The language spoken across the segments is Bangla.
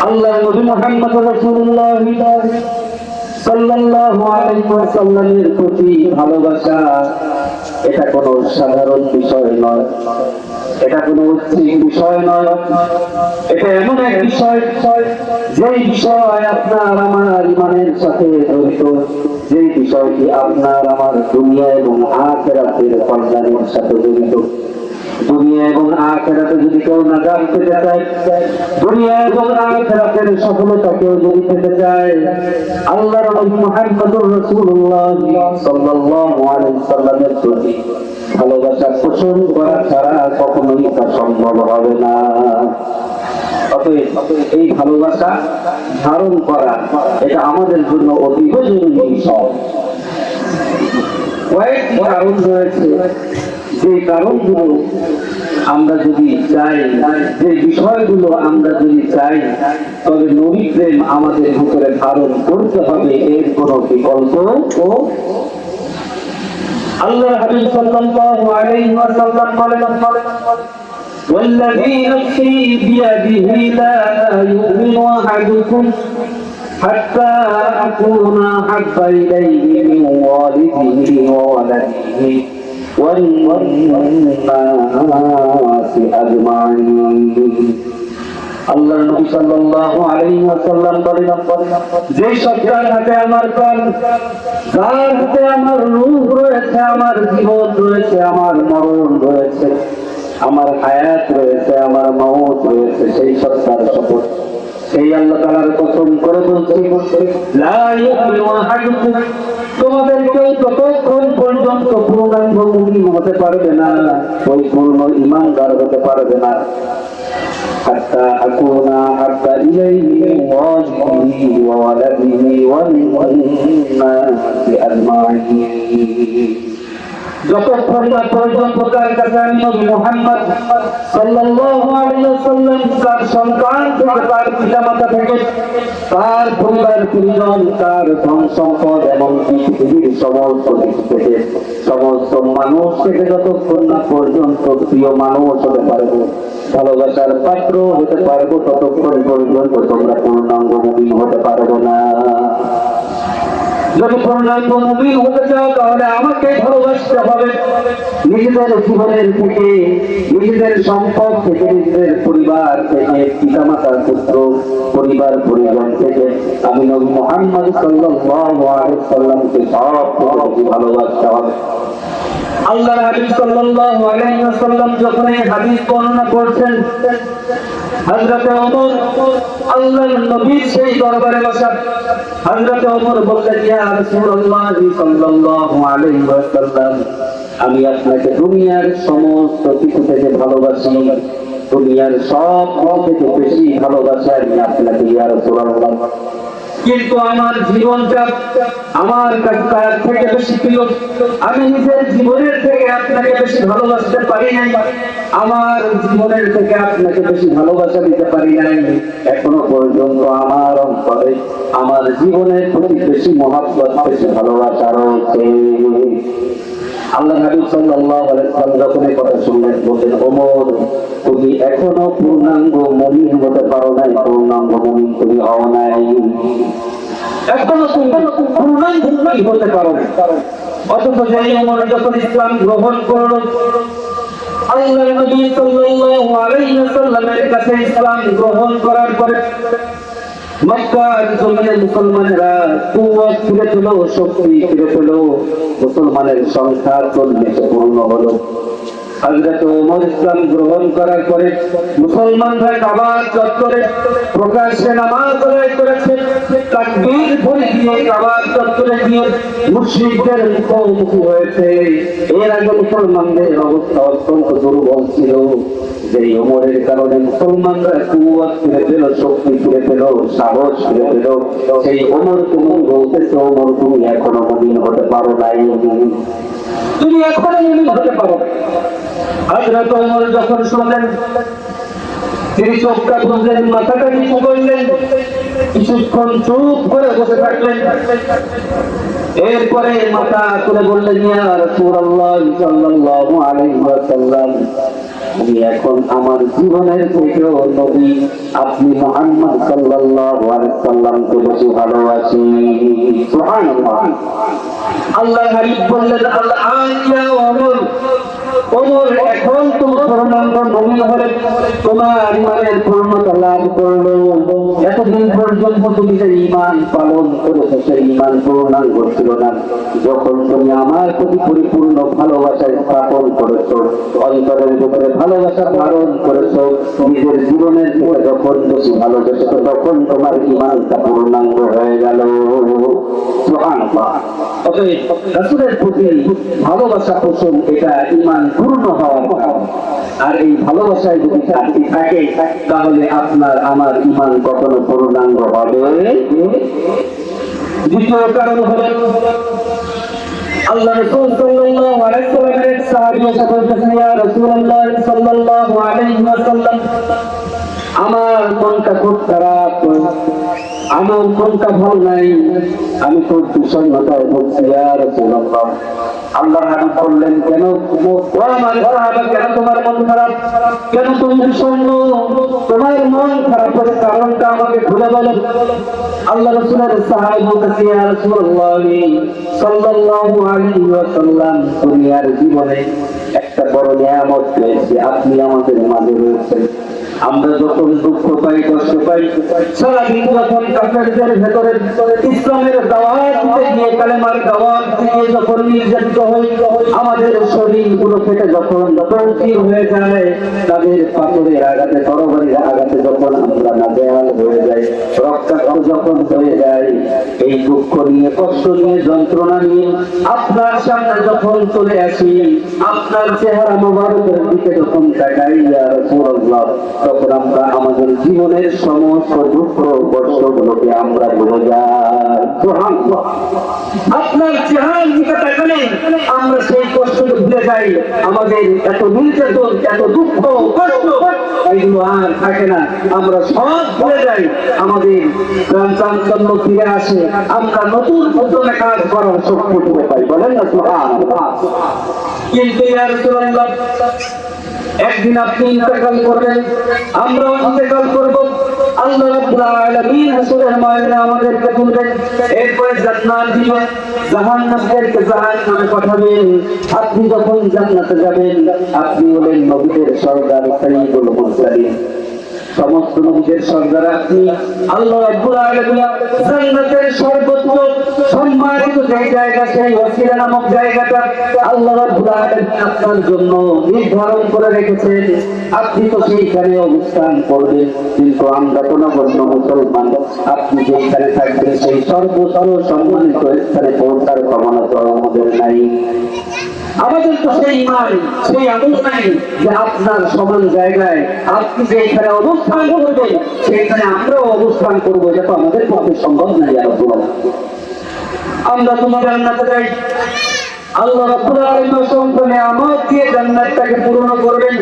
আল্লাহ নবী মুহাম্মদ রাসূলুল্লাহ সাল্লাল্লাহু আলাইহি ওয়াসাল্লামের প্রতি ভালোবাসা এটা কোনো সাধারণ বিষয় নয়, এটা কোনো ঐচ্ছিক বিষয় নয়, এটা এমন এক বিষয় যে বিষয় আপনার আমার ইমানের সাথে জড়িত, যে বিষয়টি আপনার আমার দুনিয়া এবং আখিরাতের কল্যাণের সাথে জড়িত। দুনিয়া এবং আখিরাতে যদি কেউ নাজাত পেতে চায়, দুনিয়া এবং আখিরাতের সফলতা কেউ যদি পেতে চায়, আল্লাহর নবী মুহাম্মদুর রাসূলুল্লাহ সাল্লাল্লাহু আলাইহি ওয়াসাল্লামের প্রতি ভালোবাসা পোষণ করা ছাড়া কখনোই তা সম্ভব হবে না। অতএব এই ভালোবাসা ধারণ করা এটা আমাদের জন্য অতি জরুরি বিষয়। কয়েকটি কারণ রয়েছে, যে কারণগুলো আমরা যদি চাই, যে বিষয়গুলো আমরা যদি চাই, তবে নবী প্রেম আমাদের ভিতরে ধারণ করতে হবে, এর কোনো বিকল্প ও আল্লাহ হাবিব সাল্লাল্লাহু আলাইহি ওয়াসাল্লাম বলেন, والذي نفسي بيده لا يؤمن أحدكم حتى أكون أحب إليه من والده وولده والناس أجمعين। আল্লাহ নবী সাল্লাল্লাহু আলাইহি ওয়াসাল্লাম বলেন, যে সত্তার হাতে আমার প্রাণ, যার হাতে আমার রূহ রয়েছে, আমার জীবন রয়েছে, আমার মরণ রয়েছে, আমার হায়াত রয়েছে, আমার মওত রয়েছে, সেই সত্তার শপথ, সেই আল্লাহ তাআলার কসম করে বলছি, লা ইউমিনু আহাদুকুম, তোমাদের কেউ ততক্ষণ পর্যন্ত পূর্ণাঙ্গ মুমিন হতে পারবে না, পরিপূর্ণ ঈমানদার হতে পারবে না, حتى أكون أحب إليه من والده وولده والناس أجمعين। যতক্ষণ না পর্যন্ত তার কাছে আমি নবী মুহাম্মদ সাল্লাল্লাহু আলাইহি ওয়াসাল্লাম, তার সন্তান থেকে, তার পিতামাতা থেকে, তার পরিবার পরিজন, তার ধন সম্পদ, এমনকি পৃথিবীর সমস্ত দিক থেকে, সমস্ত মানুষ থেকে যতক্ষণ না পর্যন্ত প্রিয় মানুষ হতে পারবো, ভালোবাসার পাত্র হতে পারবো, ততক্ষণ পর্যন্ত তোমরা পূর্ণাঙ্গ মুমিন হতে পারবো না। যদি পূর্ণাঙ্গ মুমিন হতে চাও, তাহলে আমাকে ভালোবাসতে হবে। নিজেদের জীবনের থেকে, নিজেদের সম্পদ থেকে, নিজেদের পরিবার থেকে, পিতামাতার পুত্র পরিবার পরিজন থেকে আমি নবী মুহাম্মদ সাল্লাল্লাহু আলাইহি ওয়াসাল্লামকে সব থেকে ভালোবাসতে হবে। আল্লাহর হাবিব সাল্লাল্লাহু আলাইহি ওয়াসাল্লাম যখন এই হাদিস বর্ণনা করছেন, হযরত ওমর আল্লাহর নবীর সেই দরবারে বসা, হযরত ওমর বললেন, ইয়া রাসূলুল্লাহ সাল্লাল্লাহু আলাইহি ওয়াসাল্লাম, আমি আপনাকে দুনিয়ার সমস্ত কিছু থেকে ভালোবাসি, দুনিয়ার সব থেকে বেশি ভালোবাসি আমি আপনাকে ইয়া রাসূলুল্লাহ, কিন্তু আমার জীবনটা আমার কাছে তার থেকে বেশি প্রিয়, আমি নিজের জীবনের থেকে আপনাকে বেশি ভালোবাসতে পারি নাই, আমার জীবনের থেকে আপনাকে বেশি ভালোবাসা দিতে পারি নাই, এখনো পর্যন্ত আমার অন্তরে আমার জীবনের প্রতি বেশি মহব্বত, বেশি ভালোবাসা রয়েছে। আল্লাহ হাবিব সাল্লাল্লাহু আলাইহি ওয়াসাল্লাম যখন এই কথা শুনলেন, বললেন, ওমর, তুমি এখনো পূর্ণাঙ্গ মুমিন হতে পারো নাই, পূর্ণাঙ্গ মুমিন তুমি হও নাই, এখনো পূর্ণাঙ্গ মুমিন হতে পারো না। অথচ সেই ওমর যখন ইসলাম গ্রহণ করলো, আল্লাহর নবী সাল্লাল্লাহু আলাইহি ওয়াসাল্লামের কাছে ইসলাম গ্রহণ করার পরে মক্কার জমিনে মুসলমানেরা কুওয়াত ফিরে পেল, শক্তি ফিরে পেল, মুসলমানের সংখ্যা 40 পূর্ণ হলো। হযরত ওমর ইসলাম গ্রহণ করার পরে মুসলমানরা কাবা চত্বরে প্রকাশ্যে নামাজ আদায় করেছে, তাকবীর পড়ে দিয়ে কাবা চত্বরে গিয়ে মুশরিকদের মুখোমুখি হয়েছে। এর আগে মুসলমানদের অবস্থা অত্যন্ত দুর্বল ছিল, যে ওমরের কারণে মুসলমানরা কুওয়াত ফিরে পেল, শক্তি ফিরে পেল, সাহস ফিরে পেল। সেই ওমর তুমি বলতেছো, ওমর তুমি এখনো মুমিন হতে পারো নাই, তুমি এখনো মুমিন হতে পারো। হযরত ওমর যখন শুনলেন, তিনি চোখটা বুঝলেন, মাথাটা নিচু করলেন, কিছুক্ষণ চুপ করে বসে থাকলেন, এরপরে মাথা তুলে বললেন, ইয়া রাসূলুল্লাহ সাল্লাল্লাহু আলাইহি ওয়াসাল্লাম, আমি এখন আমার জীবনের থেকেও নবী আপনি মুহাম্মদ সাল্লাল্লাহু আলাইহি সাল্লামকে বেশি ভালোবাসি। সুবহানাল্লাহ। আল্লাহ হাবিব বললেন, আল-আন ইয়া ওমর, ওমর এখন তুমি পূর্ণাঙ্গ মুমিন হলে তোমার ঈমানের পূর্ণতা লাভ করলো। এতদিন পর্যন্ত তুমি যে ঈমান পালন করেছো সেই ঈমান পূর্ণাঙ্গ ছিল না। যখন তুমি আমার প্রতি পরিপূর্ণ ভালোবাসা স্থাপন করেছো, অন্তরের ভিতরে ভালোবাসা ধারণ করেছো, নিজের জীবনের থেকে যখন বেশি ভালোবেসেছো, তখন তোমার ঈমানটা পূর্ণাঙ্গ হয়ে গেল। সুবহানাল্লাহ। অতএব রাসূলের প্রতি ভালোবাসা পোষণ এটা ঈমান পূর্ণ হওয়ার কারণ। আর এই ভালোবাসায় যদি ঘাটতি থাকে তাহলে আপনার আমার ঈমান কখনো পূর্ণাঙ্গ হবে। দ্বিতীয় কারণ হলো আল্লাহ রাসূল সাল্লাল্লাহু আলাইহি ওয়াসাল্লামের এক সাহাবী এসে বলতেছেন, ইয়া রাসূলুল্লাহ সাল্লাল্লাহু আলাইহি ওয়াসাল্লাম, আমার মনটা খুব খারাপ, আমার মনটা ভালো নাই, আমি খুব বিষণ্ণতায় ভুগছি। ইয়া রাসূলুল্লাহ, আল্লাহর হাবিব বললেন, কেন ও আমার সাহাবা, কেন তোমার মন খারাপ, কেন তুমি বিষণ্ণ, তোমার মন খারাপের কারণটা আমাকে খুলে বলো। আল্লাহ রাসূলের সাহাবী বলতেছে, ইয়া রাসূলুল্লাহ সাল্লাল্লাহু আলাইহি ওয়াসাল্লাম, দুনিয়ার জীবনে একটা বড় নিয়ামত পেয়েছি, আপনি আমাদের মাঝে রয়েছেন। আমরা যখন দুঃখ পাই, কষ্ট পাই, সারাদিন যখন কাফেরদের ভেতরে ইসলামের দাওয়াত দিতে গিয়ে, কালেমার দাওয়াত দিতে যখন নির্যাতিত হই, আমাদের শরীরগুলো ফেটে যখন তৌকির হয়ে যায়, তাদের পাথরের আঘাতে, তরবারির আঘাতে যখন আমরা নাজেহাল হয়ে যাই, রক্তাক্ত যখন হয়ে যায়, এই দুঃখ নিয়ে, কষ্ট নিয়ে, যন্ত্রণা নিয়ে আপনার সামনে যখন চলে আসি, আপনার চেহারা মোবারকের দিকে যখন তাকাই, ইয়া রাসূলুল্লাহ, তখন আমরা আমাদের জীবনের সমস্ত দুঃখ কষ্টগুলোকে আমরা ভুলে যাই। সুবহানাল্লাহ। আপনার চেহারার দিকে তাকালে আমরা সেই কষ্টকে ভুলে যাই। আমাদের এত নির্যাতন, এত দুঃখ, কষ্ট এগুলো আর থাকে না, আমরা সব ভুলে যাই। আমাদের প্রাণ চাঞ্চল্য ফিরে আসে, আমরা নতুন নতুন কাজ করার শক্তি ফিরে পাই। বলেন না সুবহানাল্লাহ। কিন্তু ইয়া রাসূলুল্লাহ, একদিন আপনি ইন্তেকাল করবেন, আমরা ইন্তেকাল করব, আল্লাহ রাব্বুল আলামিন হাসরের ময়দানে আমাদেরকে তুলবেন, এরপরে জান্নাত দিবেন, জাহান্নামীদেরকে জাহান্নামে পাঠাবেন। আপনি যখন জান্নাতে যাবেন, আপনি হলেন নবীদের সরদার, সাইয়্যিদুল মুরসালিন, সমস্ত নবীদের সরদার আপনি। আল্লাহ রাব্বুল আলামিন জান্নাতের সর্বোচ্চ সম্মানিত যে জায়গা, সেই ওয়াসিলা নামক জায়গাটা আল্লাহ রাব্বুল আলামিন আপনার জন্য নির্ধারণ করে রেখেছেন। আপনি তো সেইখানে অবস্থান করবেন, কিন্তু আমরা তো নগণ্য মুসলমান, আপনি যেখানে থাকবেন সেই সর্বোচ্চ সম্মানিত স্থানে পৌঁছার ক্ষমতা তো আমাদের নাই। আমাদের তো সেই ঈমান, সেই আমল নাই যে আপনার সমান জায়গায় আপনি যেখানে অবস্থান করবেন সেখানে আমরাও অবস্থান করবো, এটা তো আমাদের পক্ষে সম্ভব নাই। আমরা তোমার জান্নাতে যাই, আল্লাহ রাব্বুল আলামিন অসংখ্য নিয়ামত দিয়ে জান্নাতটাকে পূর্ণ করবেন,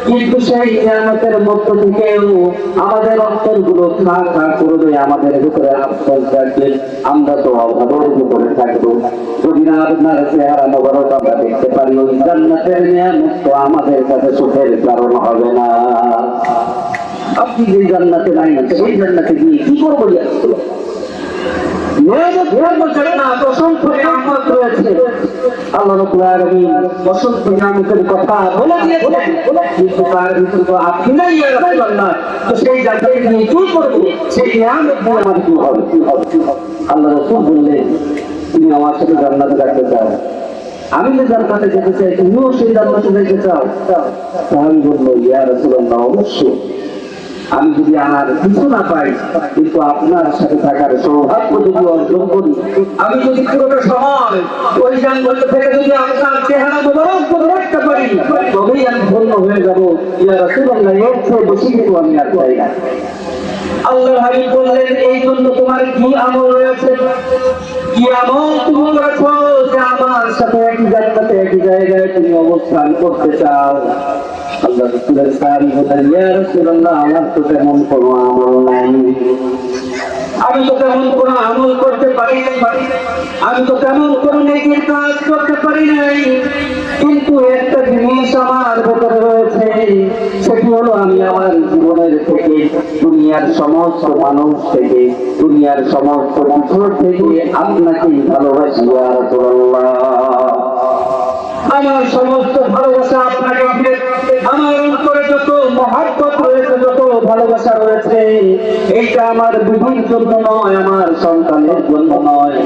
কিন্তু সেই নিয়ামতের মধ্য থেকেও আমাদের অন্তরগুলো খা খা করবে, আমাদের ভিতরে আফসোস থাকবে, আমরা তো অভাবের ভিতরে থাকবো। যদি না আপনার চেহারা মোবারক আমরা দেখতে পারি, ওই জান্নাতের নিয়ামত তো আমাদের কাছে সুখের কারণ হবে না। আপনি যে জান্নাতে নাই, সেই জান্নাতে গিয়ে কি করবো? আল্লাহ রাব্বুল আলামিন অসংখ্য নিয়ামতের কথা বলে দিয়েছেন, কিন্তু তার ভিতরে তো আপনি নাই। ইয়া রাসূলুল্লাহ, তো সেই জান্নাতে নিয়ে কি করব? সেই নিয়ামত দিয়ে আমার কি হবে? আল্লাহ রাসূল বললেন, তুমি আমার সাথে জান্নাতে যেতে চাও, আমি যে জান্নাতে যেতে চাই, তুমিও সেই জান্নাতে যেতে চাও? সাহাবী বলল, ইয়া রাসূলুল্লাহ, অবশ্যই। আমি যদি আর কিছু না পাই, কিন্তু আপনার সাথে থাকার সৌভাগ্য যদি অর্জন করি, আমি যদি পুরোটা সময় ওই জান্নাত থেকে যদি আপনার চেহারা মোবারক করে রাখতে পারি, তবেই আমি ধন্য হয়ে যাব। ইয়া রাসূলুল্লাহ, এর চেয়ে বেশি কিছু আমি আর চাই না। আল্লাহর হাবিব বললেন, এই জন্য তোমার কি আমল রয়েছে, কি আমল তুমি রাখো যে আমার সাথে একই জান্নাতে, একই জায়গায় তুমি অবস্থান করতে চাও? আল্লাহ রাসূলের সাহাবী বললেন, ইয়া রাসূলুল্লাহ, আমার তো তেমন কোনো আমল নাই, আমি তো তেমন কোনো আমল করতে পারি নাই, আমি তো তেমন কোনো নেকির কাজ করতে পারি নাই, কিন্তু একটা জিনিস আমার ভেতরে রয়েছে, দুনিয়ার সমস্ত মানুষ থেকে, দুনিয়ার সমস্ত কিছু থেকে আপনাকে ভালোবাসি ইয়া রাসূলুল্লাহ। আমার সমস্ত ভালোবাসা আপনাকে, আমার অন্তরে যত মহব্বত রয়েছে, যত ভালোবাসা রয়েছে, এইটা আমার বিবির জন্য নয়, আমার সন্তানের জন্য নয়,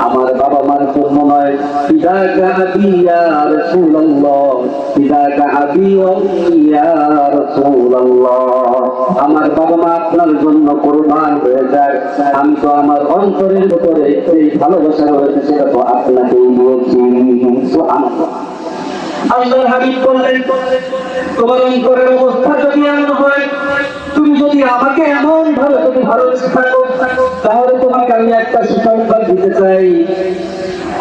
আমার বাবা মার জন্য নয়। ফিদাকা আবি ইয়া রাসূলুল্লাহ, ফিদাকা আবি ইয়া রাসূলুল্লাহ। আমার বাবা মা আপনার জন্য কুরবান হয়ে যায়, আমি তো আমার অন্তরের ভিতরে এই ভালোবাসা রয়েছে, সেটা তো আপনাকেই দিয়েছি। সুবহানাল্লাহ। আল্লাহর হাবিব বললেন, তোমার অন্তরের অবস্থা যদি এমন হয়, তুমি যদি আমাকে এমন ভাবে যদি ভালোবেসে থাকো, তাহলে তোমাকে আমি একটা সুসংবাদ দিতে চাই।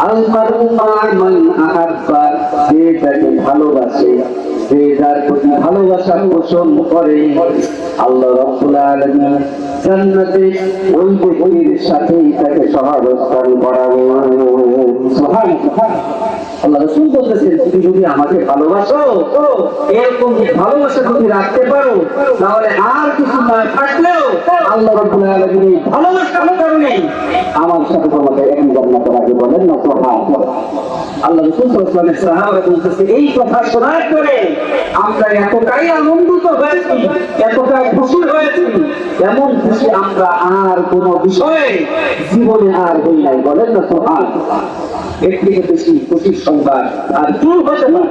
আল-মারউ মা'a মান আহাব্বা, যে যাকে ভালোবাসে, যে যার প্রতি ভালোবাসা পোষণ করে, আল্লাহ রাব্বুল আলামিন জান্নাতে ওই ব্যক্তির সাথেই তাকে সহাবস্থান করাবেন। সুবহানাল্লাহ। আল্লাহ রাসূল বলতেছেন, তুমি যদি আমাকে ভালোবাসো, এরকম ভালোবাসা যদি রাখতে পারো, তাহলে আর কিছু না থাকলেও আল্লাহ রাব্বুল আলামিন এই ভালোবাসার কারণে আমার সাথে তোমাকে এক জান্নাতে রাখবে। বলেন না সুবহানাল্লাহ। আল্লাহ রাসূল সাল্লাল্লাহু আলাইহি ওয়াসাল্লামের সাহাবারা বলতেছে, এই কথা শোনার পরে আমরা এতটাই আনন্দিত হয়েছি, এতটাই খুশি হয়েছি, এমন খুশি আমরা আর কোন বিষয়ে জীবনে আর হই নাই। বলেন না সুবহানাল্লাহ। এর থেকে বেশি খুশির সংবাদ আর কি হতে পারে,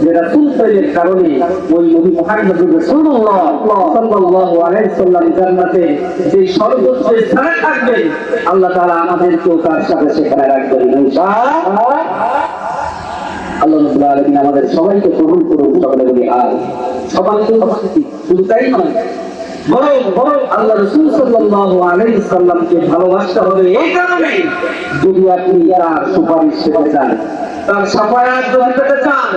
যে রাসূল প্রেমের কারণে ওই নবী মুহাম্মদ রাসূলুল্লাহ সাল্লাল্লাহু আলাইহি ওয়াসাল্লাম জান্নাতে যে সর্বোচ্চ স্থানে থাকবেন, আল্লাহ তাআলা আমাদেরকেও তার সাথে সেখানে রাখবেন ইনশাআল্লাহ। আল্লাহ রাব্বুল আলামিন আমাদের সবাইকে কবুল করুন। সকলে বলি আমিন। সবাইকে উপস্থিতি শুধু তাই নয়, বরং আল্লাহ রাসূল সাল্লাল্লাহু আলাইহি ওয়াসাল্লামকে ভালোবাসতে হবে এই কারণে, যদি আপনি তার সুপারিশ পেতে চান, তার শাফায়াত যদি পেতে চান,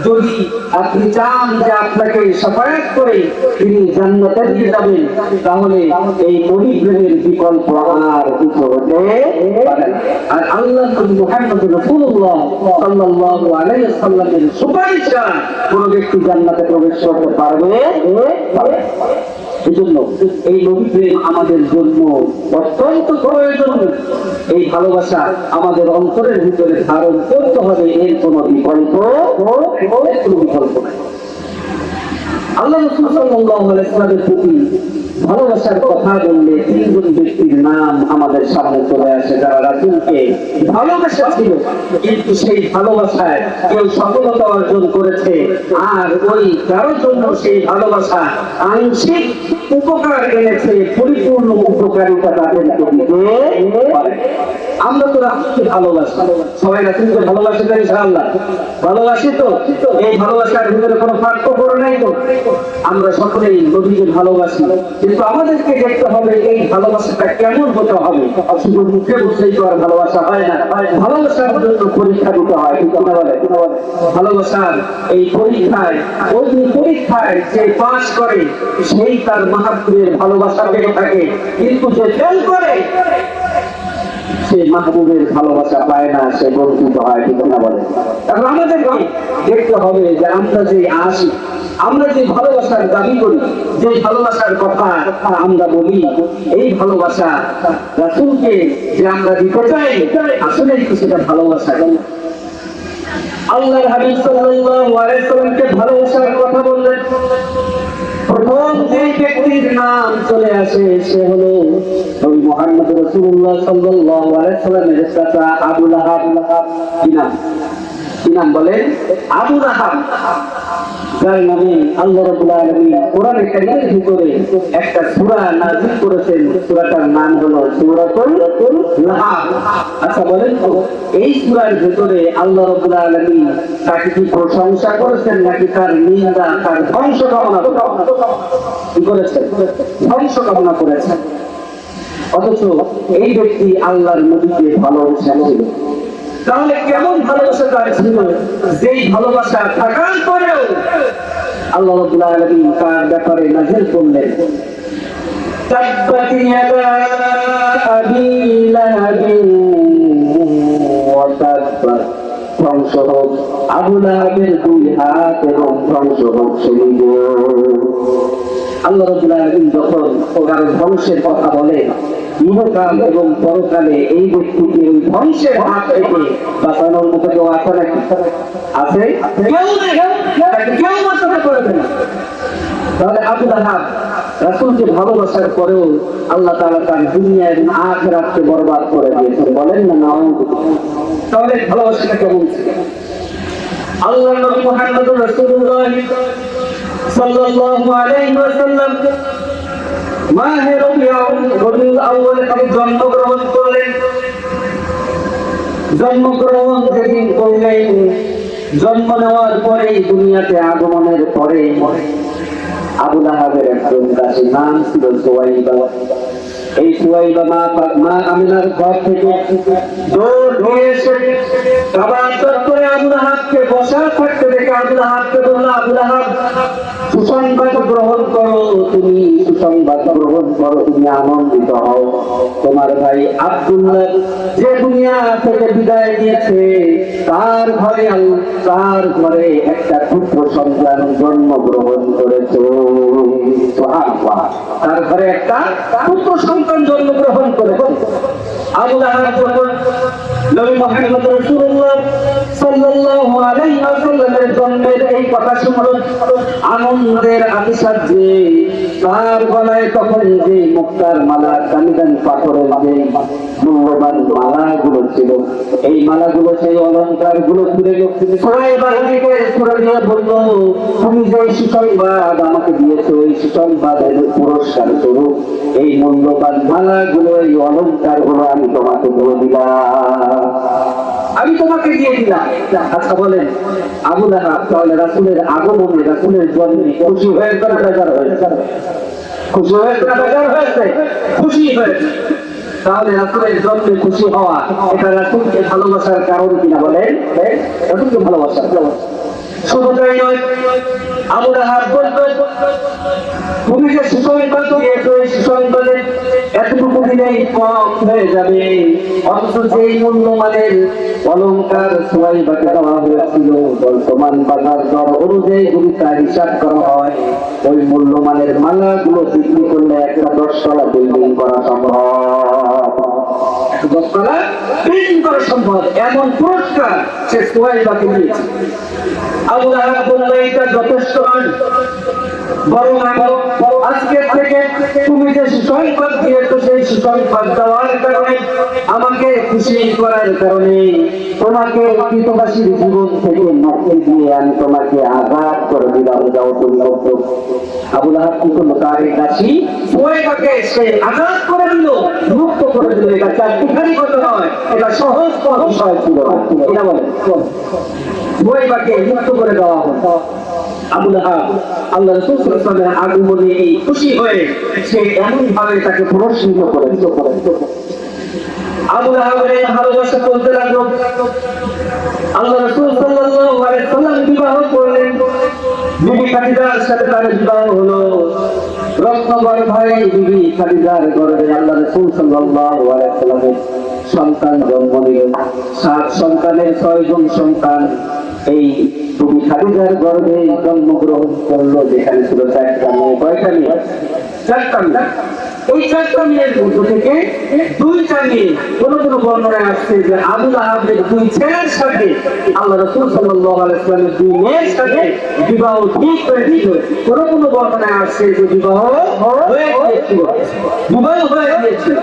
যদি আপনি চান যে আপনাকে শাফায়াত করে তিনি জান্নাতে নিয়ে যাবেন, তাহলে এই নবী প্রেমের বিকল্প আর কিছু হতে পারে না। আর আল্লাহ নবী মুহাম্মদ রাসূলুল্লাহ সাল্লাল্লাহু আলাইহি ওয়াসাল্লামের সুপারিশ ছাড়া কোন ব্যক্তি জান্নাতে প্রবেশ করতে পারবে না। এজন্য এই নবী প্রেম আমাদের জন্য অত্যন্ত প্রয়োজন। এই ভালোবাসা আমাদের অন্তরের ভিতরে ধারণ করতে হবে, এর কোনো বিকল্প নাই। আল্লাহ রাসূল সাল্লাল্লাহু আলাইহি ওয়াসাল্লামের প্রতি ভালোবাসার কথা বললে তিনজন ব্যক্তির নাম আমাদের সামনে চলে আসে, যারা রাসূলকে ভালোবেসেছিল, কিন্তু সেই ভালোবাসায় কেউ সফলতা অর্জন করেছে, আর ওই কারোর জন্য সেই ভালোবাসা আংশিক উপকার এনেছে, পরিপূর্ণ উপকারিতা তাদেরকে দিতে পারে। আমরা তো রাসূলকে ভালোবাসি, সবাই রাসূলকে ভালোবাসি তো ইনশাআল্লাহ, ভালোবাসি তো। এই ভালোবাসার ভিতরে কোনো পার্থক্য নাই তো, আমরা সকলেই নবীকে ভালোবাসি, কিন্তু আমাদেরকে দেখতে হবে এই ভালোবাসাটা কেমন হতে হবে। শুধু মুখে বসেই তো আর ভালোবাসা হয় না, ভালোবাসার জন্য পরীক্ষা দিতে হয়। ভালোবাসার এই পরীক্ষায়, অগ্নি পরীক্ষায় যে পাস করে সেই তার মাহবুবের ভালোবাসা পেয়ে থাকে, কিন্তু যে ফেল করে সে মাহবুবের ভালোবাসা পায় না, সে বঞ্চিত হয়। ঠিক না বলে? কারণ আমাদের দেখতে হবে যে আমরা যে আসি, আমরা যে ভালোবাসার দাবি করি, যে ভালোবাসার কথা আমরা বলি, এই ভালোবাসা রাসূলকে যে আমরা দিতে চাই, আসলে সেটা ভালোবাসা। আল্লাহর হাবিব সাল্লাল্লাহু আলাইহি ওয়াসাল্লামকে ভালোবাসার কথা বললেন, প্রথম যে ব্যক্তির নাম চলে আসে সে হলো নবী মুহাম্মদ রাসূলুল্লাহ সাল্লাল্লাহু আলাইহি ওয়াসাল্লামের চাচা আবু লাহাব। কি নাম বলেন? আবু লাহাব। যার নামে আল্লাহ রাব্বুল আলামিন কোরআনে কারীমের ভিতরে একটা সূরা নাযিল করেছেন, সূরাটার নাম হলো সূরাতুল লাহাব। আচ্ছা বলেন তো, এই সূরার ভিতরে আল্লাহ রাব্বুল আলামিন তাকে কি প্রশংসা করেছেন নাকি তার নিন্দা, তার ধ্বংস কামনা করেছেন? ধ্বংস কামনা করেছেন। অথচ এই ব্যক্তি আল্লাহর নবীকে ভালোবেসেছিল। তাহলে কেমন ভালোবাসা তার ছিল, যেই ভালোবাসা থাকার পরেও আল্লাহ রাব্বুল আলামিন তার ব্যাপারে নাযিল করলেন, তাব্বাত ইয়াদা আবি লাহাবিন ওয়া তাব্বা, ধ্বংস হোক আবু লাহাবের দুই হাত এবং ধ্বংস হোক সেই আল্লাহ রাব্বুল আলামিন যখন কারো ধ্বংসের কথা বলে, ইহকাল এবং পরকালে এই ব্যক্তিকে ওই ধ্বংসের হাত থেকে বাঁচানোর মতো কেউ আছে নাকি? আছে? কেউ নেই, তাকে কেউ বাঁচাতে পারবে না। তাহলে আবু লাহাব রাসূলকে ভালোবাসার পরেও আল্লাহ তাআলা তার দুনিয়া এবং আখিরাতকে বরবাদ করে দিয়েছেন, বলেন না নাউযুবিল্লাহ। তাহলে ভালোবাসাটা কেমন ছিল? আল্লাহর নবী মুহাম্মদুর রাসূলুল্লাহ সাল্লাল্লাহু আলাইহি ওয়াসাল্লাম মাহে রবিউল আউয়ালে তিনি জন্মগ্রহণ করলেন। জন্মগ্রহণ যেদিন করলেন, জন্ম নেওয়ার পরে দুনিয়াতে আগমনের পরে আবু লাহাবের একজন দাসী নাম ছিল সুয়াইবা। এই সুয়াইবা মা আমিনার ঘর থেকে দৌড় দিয়ে এসে কাবার চত্বরে আবু লাহাবকে বসা থাকতে দেখে আবু লাহাবকে বলল, আবু লাহাব, সুসংবাদ গ্রহণ করো, তুমি সুসংবাদ গ্রহণ করো, তুমি আনন্দিত হও। তোমার ভাই আব্দুল্লাহ যে দুনিয়া থেকে বিদায় নিয়েছে, তার ঘরে একটা পুত্র সন্তান জন্মগ্রহণ করেছে। সুবহানাল্লাহ, তার ঘরে একটা পুত্র সন্তান জন্মগ্রহণ করেছে। আবু লাহাব যখন নবী মুহাম্মদ রাসূলুল্লাহ সাল্লাল্লাহু আলাইহি ওয়াসাল্লামের জন্মের এই কথা শুনল, আনন্দের আতিশয্যে তার গলায় তখন যে মুক্তার মালা, দামি দামি পাথরের যে মূল্যবান মালাগুলো ছিল, এই মালাগুলো, সেই অলংকার গুলো তুলে সুরাইবা রানীকে সুরাইয়া বলল, তুমি যে সুসংবাদ আমাকে দিয়েছো, এই সুসংবাদের পুরস্কার স্বরূপ এই মূল্যবান মালাগুলো, এই অলংকার গুলো আমি তোমাকে দিয়ে দিলাম, আমি তোমাকে দিয়ে দিলাম। আচ্ছা বলেন, আবু লাহাব তাহলে রাসূলের আগমনে, রাসূলের জন্মে খুশি হয়েছে না বেজার হয়েছে? খুশি হয়েছে না বেজার হয়েছে? খুশি হয়েছে। তাহলে রাসূলের জন্মে খুশি হওয়া, এটা রাসূলকে ভালোবাসার কারণ কিনা? বলেন, রাসূলকে ভালোবাসা। শুধু তাই নয়, আবু লাহাব বলতো, তুমি যে সুসংবাদ দিয়েছো, এই সুসংবাদে এতটুকু দিলেই কম হয়ে যাবে, অথচ যেই মূল্যমানের অলংকার সুয়াইবাকে দেওয়া হয়েছিল, বর্তমান বাজার দর অনুযায়ী যদি তার হিসাব করা হয়, ওই মূল্যমানের মালাগুলো বিক্রি করলে একটা 10 তলা বিল্ডিং করা সম্ভব। 10 তলা বিল্ডিং করা সম্ভব, এমন পুরস্কার সে সুয়াইবাকে দিয়েছে। আবু লাহাব বলল, এটা যথেষ্ট নয়, বরং আজকে থেকে তুমি যে সুসংবাদ দিয়েছো, সেই সুসংবাদ দেওয়ার কারণে, আমাকে খুশি করার কারণে, তোমাকে কৃতবাসীর জীবন থেকে মুক্তি দিয়ে আমি তোমাকে আঘাত করে দিলাম, যাও তুমি। আবু লাহাব কি করলো? তার এই দাসী সুয়াইবাকে সে আঘাত করে দিল, মুক্ত করে দিল। এটা চারটিখানি কথা নয়, এটা সহজ বিষয় ছিল না। এটা বলে সুয়াইবাকে মুক্ত করে দেওয়া হলো। আবু লাহাব আল্লাহ রাসূল সাল্লাল্লাহু আলাইহি ওয়াসাল্লামের আগমনে এই খুশি হয়ে সে এমন ভাবে তাকে পুরস্কৃত করে দিল। আবু লাহাবের এই ভালোবাসা চলতে লাগলো। আল্লাহ রাসূল সাল্লাল্লাহু আলাইহি ওয়াসাল্লাম বিবাহ করলেন। বিবি খাদিজার সাথে তার বিবাহ হলো। রত্নবর ভাই বিবি খাদিজার গর্ভে আল্লাহ রাসূল সাল্লাল্লাহু আলাইহি ওয়াসাল্লামের সন্তান জন্ম দিলেন। 7 সন্তানের 6 জন সন্তান এই বিবি খাদিজার গর্ভে জন্মগ্রহণ করলো, যেখানে ছিল 4টা মেয়ে। কয়টা মেয়ে? 4টা মেয়ে। ওই 4টা মেয়ের মধ্য থেকে 2টা মেয়ে, কোন কোন বর্ণনায় আসছে যে আবু লাহাবের 2 ছেলের সাথে আল্লাহ রাসূল সাল্লাল্লাহু আলাইহি ওয়াসাল্লামের 2 মেয়ের সাথে বিবাহ ঠিক হয়েছিল। কোন কোন বর্ণনায় আসছে যে বিবাহ হয়ে গিয়েছিল, বিবাহ হয়ে গিয়েছিল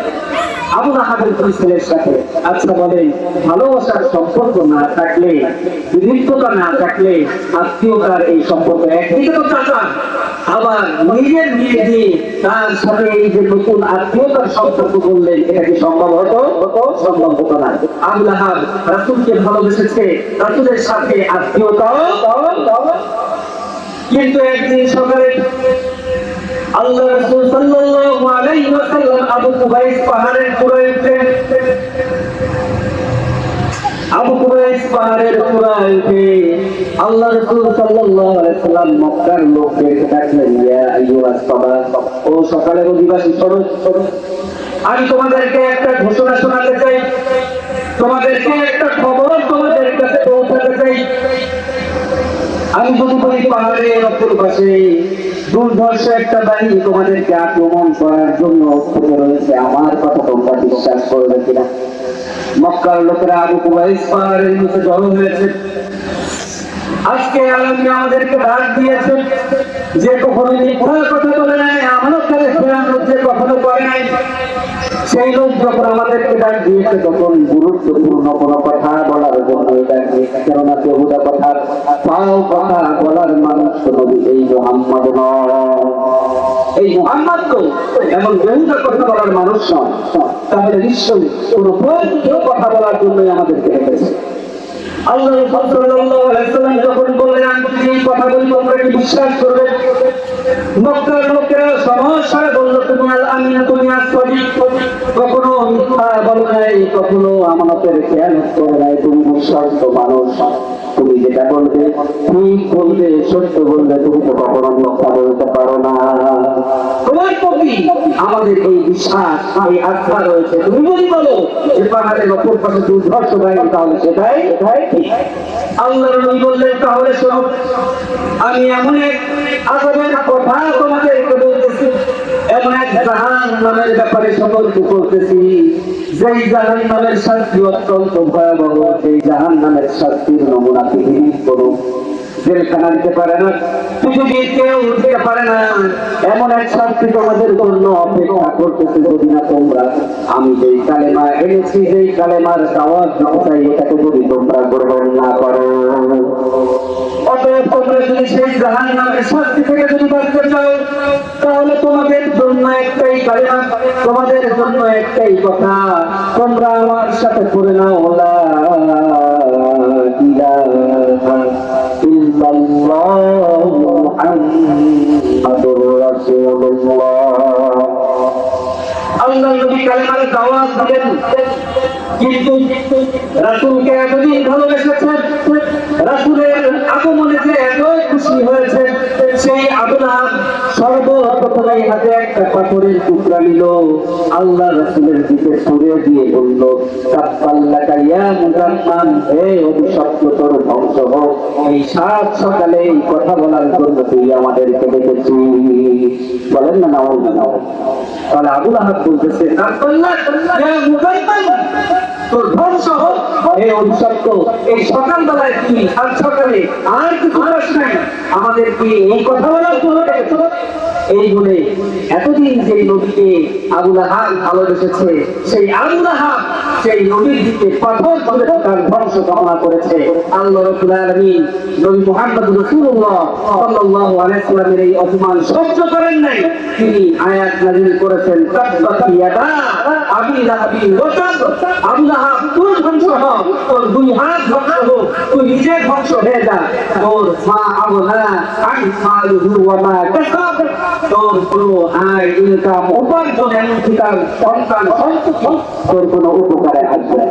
আবু লাহাবের 2 ছেলের সাথে। আচ্ছা বলেন, ভালোবাসার সম্পর্ক না থাকলে, বিরুদ্ধতা না থাকলে, আত্মীয়তার এই সম্পর্ক, একদিকে তো চাচা, আবার নিজের মেয়ে দিয়ে তার সাথে এই যে নতুন আত্মীয়তার সম্পর্ক করলেন, এটা কি সম্ভব হতো? সম্ভব হতো না। আবু লাহাব রাসূলকে ভালোবেসেছে, রাসূলের সাথে আত্মীয়তাও, কিন্তু একদিন সকালে আল্লাহ রাসূল সাল্লাল্লাহু আলাইহি ওয়াসাল্লাম আবু কুবাইস পাহাড়ের চূড়ায় উঠলেন। আবু কুবাইস পাহাড়ের চূড়ায় উঠে আল্লাহ রাসূল সাল্লাল্লাহু আলাইহি ওয়াসাল্লাম মক্কার লোকদেরকে ডাকলেন, ইয়া আইয়ুহাস সাবাহ, ও সকালের অধিবাসী, শোনো, আমি তোমাদেরকে একটা ঘোষণা শোনাতে চাই, তোমাদেরকে একটা খবর তোমাদের কাছে পৌঁছাতে চাই। আমি যদি বলি পাহাড়ের অপর পাশে দুর্ধর্ষ একটা বাহিনী তোমাদেরকে আক্রমণ করার জন্য থেকে রয়েছে। আমার কথা তোমরা বিশ্বাস করবে কিনা? মক্কার লোকেরা আবু কুবাইস পাহাড়ের নিচে জড়ো হয়েছে। আজকে আলমী আমাদেরকে ডাক দিয়েছে যে কখনো মিথ্যা কথা বলে নাই, আমানতকারী খেয়ানত যে কখনো করে নাই, সেই লোক যখন আমাদেরকে ডাক দিয়েছে তখন গুরুত্বপূর্ণ কোনো কথা বলার জন্য ডাক দিয়েছে। কেননা বেহুদা কথা পাও কথা বলার মানুষ তো নবী এই মুহাম্মদ নয়। এই মুহাম্মদ তো এমন বেহুদা কথা বলার মানুষ নয়। তাহলে নিশ্চয়ই কোনো প্রয়োজনীয় কথা বলার জন্যই আমাদেরকে রেখেছে। আল্লাহ রাসূল সাল্লাল্লাহু আলাইহি ওয়াসাল্লাম যখন বললেন আমি যদি এই কথা বলি তোমরা কি বিশ্বাস করবে? মক্কার লোকেরা সমস্যা বলল তুমি আল আমিন, তুমি as-সাদিক, কখনো মিথ্যা বলো নাই, কখনো আমানতের খেয়ানত করো নাই, তুমি বিশ্বস্ত মানুষ, তুমি যেটা বলবে ঠিক বলবে, সত্য বলবে, তুমি তো কখনো মিথ্যা বলতে পারো না। তোমার প্রতি আমাদের এই বিশ্বাস, এই আস্থা রয়েছে। তুমি যদি বলো যে পাহাড়ের অপর পাশে দুর্ধর্ষ বাহিনী, তাহলে সেটাই ঠিক। আল্লাহর নবী বললেন তাহলে শোনো, আমি এমন এক আযাবের কথা তোমাদেরকে বলতেছি, এমন এক জাহান্নামের ব্যাপারে সতর্ক করতেছি, যেই জাহান্নামের শাস্তি অত্যন্ত ভয়াবহ। সেই জাহান্নামের শাস্তির নমুনা পৃথিবী করো, জেলখানা দিতে পারে না, পৃথিবীর কেউ দিতে পারে না, এমন এক শাস্তি তোমাদের জন্য অপেক্ষা করতেছে যদি না তোমরা আমি যেই কালেমা এনেছি, যেই কালেমার দাওয়াত দিতে চাই, এটাকে যদি তোমরা গ্রহণ না করো। অতএব তোমরা যদি সেই জাহান্নামের শাস্তি থেকে যদি বাঁচতে চাও, তাহলে তোমাদের জন্য একটাই কালেমা, তোমাদের জন্য একটাই কথা, তোমরা আমার সাথে পড়ে নাও লা ইলাহা ইল্লাল্লাহু মুহাম্মাদুর রাসূলুল্লাহ। আল্লাহ নবী কালেমার দাওয়াত দিলেন, কিন্তু রাসূলকে এতদিন ভালোবেসেছেন, রাসূলের আগমনে যে এতই খুশি হয়েছে, সেই আবু লাহাব সর্বপ্রথমে হাতে একটা পাথরের টুকরা নিল, আল্লাহ রাসূলের দিকে ছুঁড়ে দিয়ে বলল তাব্বাল্লাকা ইয়া মুজাম্মাম, হে অভিশপ্ত তোর ধ্বংস হোক, এই সাত সকালে এই কথা বলার জন্য তুই আমাদেরকে ডেকেছিস। বলেন না নাউযুবিল্লাহ। তাহলে আবু লাহাব বলতেছে তাব্বাল্লাকা ইয়া মুজাম্মাম, তোর ধ্বংস হোক হে অভিশপ্ত, এই সকালবেলায় কি আর সকালে আর কিছু প্রশ্ন নাই, আমাদের কি এই কথা বলার জন্য ডেকেছো? এই বলে এতদিন যে নবীকে আবু লাহাব ভালোবেসেছে, সেই আবু লাহাব সেই নবীর দিকে পাথর ছুঁড়ে তার ধ্বংস কামনা করেছে। আল্লাহ রাব্বুল আলামিন নবী মুহাম্মদ রাসূলুল্লাহ সাল্লাল্লাহু আলাইহি ওয়াসাল্লামের এই অপমান সহ্য করেন নাই, তিনি আয়াত নাযিল করেছেন তাব্বাত ইয়াদা আবি লাহাবিন ওয়া তাব, আবু লাহাব তুই ধ্বংস হ, তোর দুই হাত ধ্বংস হোক, তুই নিজে ধ্বংস হয়ে যা, তোর মা আবলা আন মালুহু ওয়া মা কাসাব, তোর কোনো আয় ইনকাম উপার্জন এমনকি তার সন্তান সন্ততি তোর কোনো উপকারে আসবে না।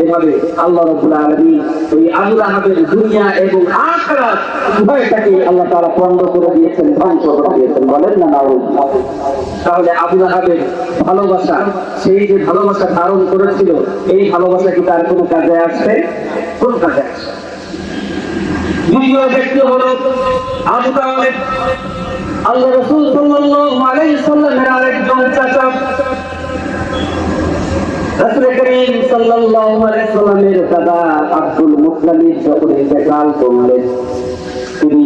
এভাবে আল্লাহ রাব্বুল আলামিন ওই আবু লাহাবের দুনিয়া এবং আখিরাত উভয়টাকে আল্লাহ তাআলা পণ্ড করে দিয়েছেন, ধ্বংস করে দিয়েছেন। বলেন না নাউযুবিল্লাহ। তাহলে আবু লাহাবের ভালোবাসা, সেই যে ভালোবাসা ধারণ করেছিল, এই ভালোবাসা কি তার কোনো কাজে আসছে? কোন কাজে আসছে? দ্বিতীয় ব্যক্তি হলো আবু তালেব, আল্লাহ রাসূল সাল্লাল্লাহু আলাইহি ওয়াসাল্লামের আরেকজন চাচা। রাসূল করিম সাল্লাল্লাহু আলাইহি ওয়াসাল্লামের দাদা আব্দুল মুত্তালিব যখন ইন্তেকাল করলেন, তিনি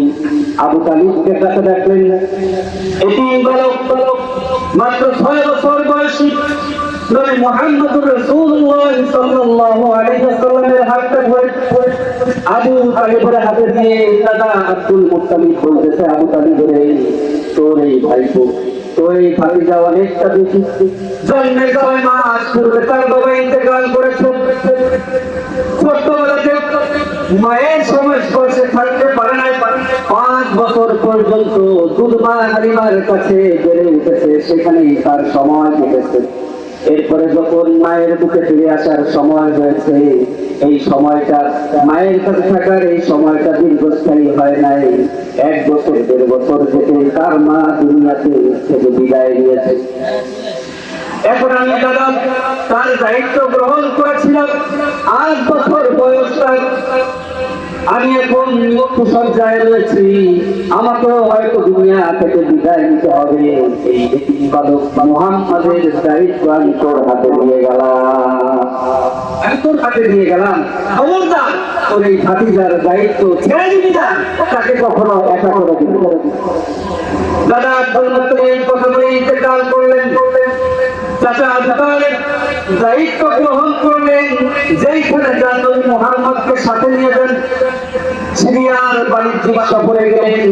আবু তালিবকে কাছে ডাকলেন। এটি বালক মাত্র 6 বছর বয়সী নবী মুহাম্মদুর রাসূলুল্লাহ সাল্লাল্লাহু আলাইহি ওয়াসাল্লামের হাতটা ধরে আবু তালিবের হাতে দিয়ে দাদা আব্দুল মুত্তালিব বলতেছে, আবু তালিব রে, তোর এই ভাইপো, তোর এই ভাতিজা অনেকটা বেশি, জন্মের 6 মাস পূর্বে তার বাবা ইন্তেকাল করেছে। ছোটবেলাতে মায়ের সংস্পর্শে থাকতে পারে নাই, 5 বছর পর্যন্ত দুধ মা হালিমার কাছে বেড়ে উঠেছে, সেখানেই তার সময় কেটেছে। এরপরে যখন মায়ের বুকে ফিরে আসার সময় হয়েছে, এই সময়টা মায়ের কাছে থাকার এই সময়টা দীর্ঘস্থায়ী হয় নাই। 1 বছর 1.5 বছর থেকে তার মা দুনিয়াতে থেকে বিদায় নিয়েছে। এখন আমি দাদা তার দায়িত্ব গ্রহণ করেছিলাম, 8 বছর বয়স তার। আমি এখন মৃত্যু সজ্জায় রয়েছি, আমাকে হয়তো দুনিয়া থেকে বিদায় নিতে হবে। এই এতিম বালক মুহাম্মাদের দায়িত্ব আমি তোর হাতে দিয়ে গেলাম, আমি তোর হাতে দিয়ে গেলাম। খবরদার তোর এই ভাতিজার দায়িত্ব ছেড়ে দিবি না, তাকে কখনো একা করে দিবি না। দাদা এই কথা বলে ইন্তেকাল করলেন। চাচা আবু তালেব দায়িত্ব গ্রহণ করলেন, যেইখানে যান নবী মুহাম্মদকে সাথে নিয়ে যান। সিরিয়ার বাণিজ্যিক সফরে গেলেন।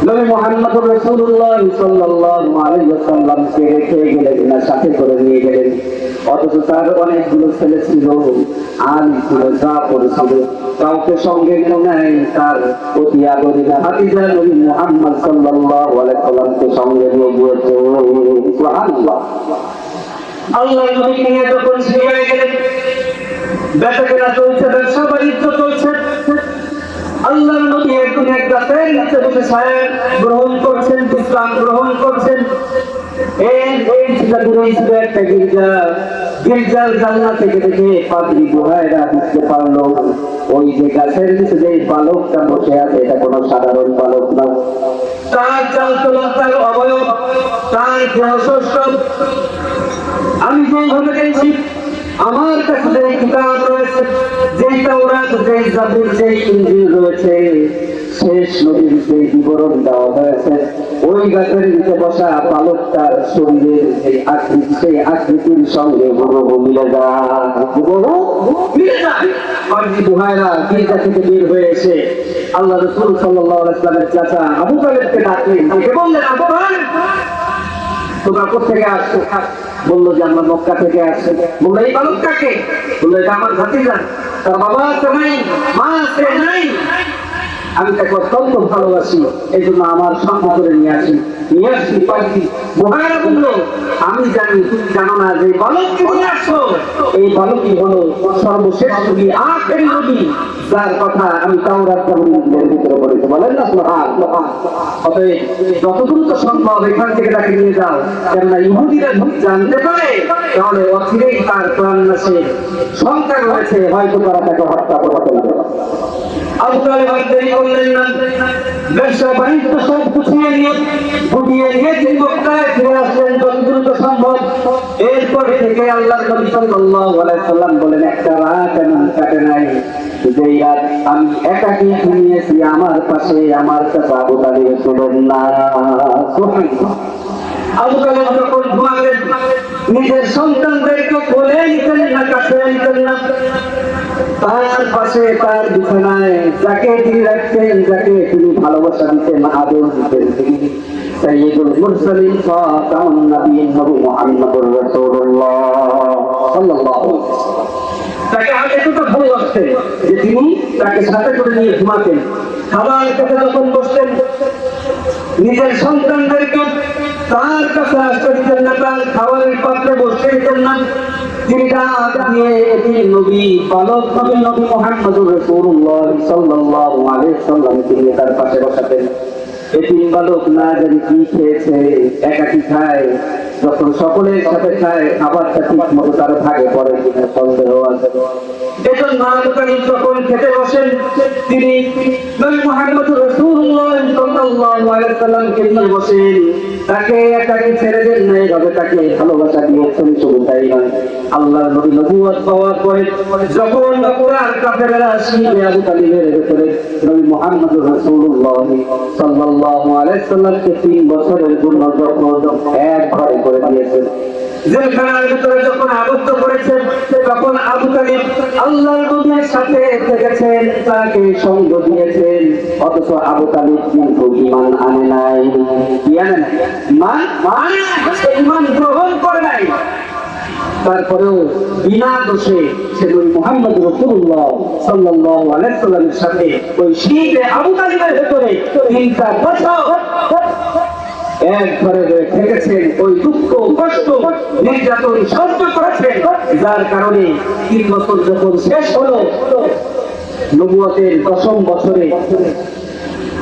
নবী মুহাম্মদ রাসূলুল্লাহ সাল্লাল্লাহু আলাইহি ওয়াসাল্লামকে রেখে গেলেন না, সাথে করে নিয়ে গেলেন। অথচ তার অনেকগুলো ছেলে ছিল, আলী ছিল, জাফর ছিল, কাউকে সঙ্গে নিয়ে নেয়। তার অতি আদরের ভাতিজা নবী মুহাম্মদ সাল্লাল্লাহু আলাইহি ওয়াসাল্লামকে সঙ্গে নিয়ে গিয়েছে। সুবহানাল্লাহ। আল্লাহর নবীকে নিয়ে যখন সিরিয়ায় গেলেন, বেচাকেনা চলছে, ব্যবসা বাণিজ্য চলছে। আল্লাহর নবী একদিন এক গাছের নিচে বসে সাহেব গ্রহণ করছেন, ইসলাম গ্রহণ করছেন। একটা গির্জার জানলা থেকে দেখে পাদ্রী বুহায়রা বুঝতে পারলো ওই যে গাছের নিচে যে বালকটা বসে আছে এটা কোনো সাধারণ বালক না। তার চাল চলন, তার অবয়ব, তার দেহসৌষ্ঠব আমি যেভাবে দেখছি, আমার কাছে যে কিতাব রয়েছে, যেই তাওরাত, যেই জাবুর, যেই ইনজিল রয়েছে, শেষ নবীর যে বিবরণ দেওয়া হয়েছে, ওই গাছের নিচে বসা বালকটার শরীরের যে আকৃতি, সেই আকৃতির সঙ্গে হুবহু মিলে যায়, হুবহু মিলে যায়। পাদ্রী বুহায়রা গির্জা থেকে বের হয়ে এসে আল্লাহ রাসূল সাল্লাল্লাহু আলাইহি ওয়াসাল্লামের চাচা আবু তালেবকে ডাকলেন, তাকে বললেন, আবু তালেব তোমরা কোথেকে আসছো? বললো যে আমরা মক্কা থেকে আসছি। বললো এই বালক কাকে? বললো এটা আমার ভাতিজা, তার বাবা আছে নাই, মা আছে নাই, আমি তাকে অত্যন্ত ভালোবাসি, এই জন্য আমার সঙ্গ করে নিয়ে আসি। পাদ্রী বুহায়রা বললো, আমি জানি তুমি জানো না যে বালককে নিয়ে আসছো, এই বালকই হলো সর্বশেষ নবী, আখেরি নবী, যার কথা আমি তাওরাত জাবুরের ভিতরে পড়েছি। বলেন না সুবহানাল্লাহ। অতএব যত দ্রুত সম্ভব এখান থেকে তাকে নিয়ে যাও, কেননা ইহুদিরা যদি জানতে পারে তাহলে অচিরেই তার প্রাণ নাশে শঙ্কা রয়েছে, হয়তো তারা তাকে হত্যা করতে পারে। আবু তালেব আর দেরি করলেন না, ব্যবসা বাণিজ্য সব গুছিয়ে নিয়ে তিনি মক্কায় ফিরে আসলেন যত দ্রুত সম্ভব। এরপর থেকে আল্লাহর নবী সাল্লাল্লাহু আলাইহি ওয়াসাল্লাম বলেন, একটা রাত এমন কাটে নাই যে রাত আমি একাকী ঘুমিয়েছি, আমার পাশে আমার চাচা আবু তালেব ছিলেন না। সুবহানাল্লাহ। আবু তালেব যখন ঘুমালেন, নিজের সন্তানদেরকে কোলে নিতেন না, কাছে নিতেন না, তার পাশে তার বিছানায় যাকে তিনি রাখতেন, যাকে তিনি ভালোবাসা দিতেন, আদর দিতেন, তিনি সাইয়্যিদুল মুরসালিন খাতামুন নবিয়্যিন নবী মুহাম্মদুর রাসূলুল্লাহ সাল্লাল্লাহু আলাইহি ওয়াসাল্লাম। তাকে এতটা ভালোবাসতেন যে তিনি তাকে সাথে করে নিয়ে ঘুমাতেন। খাবার খেতে যখন বসতেন, নিজের সন্তানদেরকে তার কাছে আসতে দিতেন না, তার খাবারের পাত্রে বসতে দিতেন না। তিনি ডাক দিয়ে এই নবী বালক নবী মুহাম্মদুর রাসূলুল্লাহ সাল্লাল্লাহু আলাইহি ওয়াসাল্লামকে নিয়ে তার পাশে বসাতেন। এতিম বালক না জানি কি খেয়েছে, একাকি খায়, যখন সকলের সাথে খায় খাবারটা ঠিক মতো তার ভাগে পড়ে কিনা সন্দেহ আছে। এজন্য আবু তালেব যখন খেতে বসেন, তিনি নবী মুহাম্মদ রাসূলুল্লাহ সাল্লাল্লাহু আলাইহি ওয়াসাল্লামকে নিয়ে বসেন, তাকে একাকি ছেড়ে দেন না, এভাবে তাকে ভালোবাসা দিয়েছেন। শুধু তাই নয়, আল্লাহর নবী নবুয়ত পাওয়ার পরে যখন কুরআন কাফেররা শিবে আবু তালেবের ভিতরে নবী মুহাম্মদ রাসূলুল্লাহ সাল্লাল্লাহু আলাইহি ওয়াসাল্লামকে 3 বছরের জন্য যখন এক ঘরে করে দিয়েছেন, জেলখানার ভিতরে যখন আবদ্ধ করেছেন, তখন আবু তালেব আল্লাহর নবীর সাথে থেকেছেন, তাকে সঙ্গ দিয়েছেন। অথচ আবু তালেব কিন্তু ঈমান আনে নাই। কি আনে নাই? ঈমান গ্রহণ করে নাই। তারপরেও বিনা দোষে সে নবী মুহাম্মদ রাসূলুল্লাহ সাল্লাল্লাহু আলাইহি ওয়াসাল্লামের সাথে ওই শিবে আবু তালেবের ভিতরে 3 বছর এক ঘরে থেকেছেন, ওই দুঃখ কষ্ট নির্যাতন সহ্য করেছেন, যার কারণে 3 বছর যখন শেষ হলো, নবুয়তের 10ম বছরে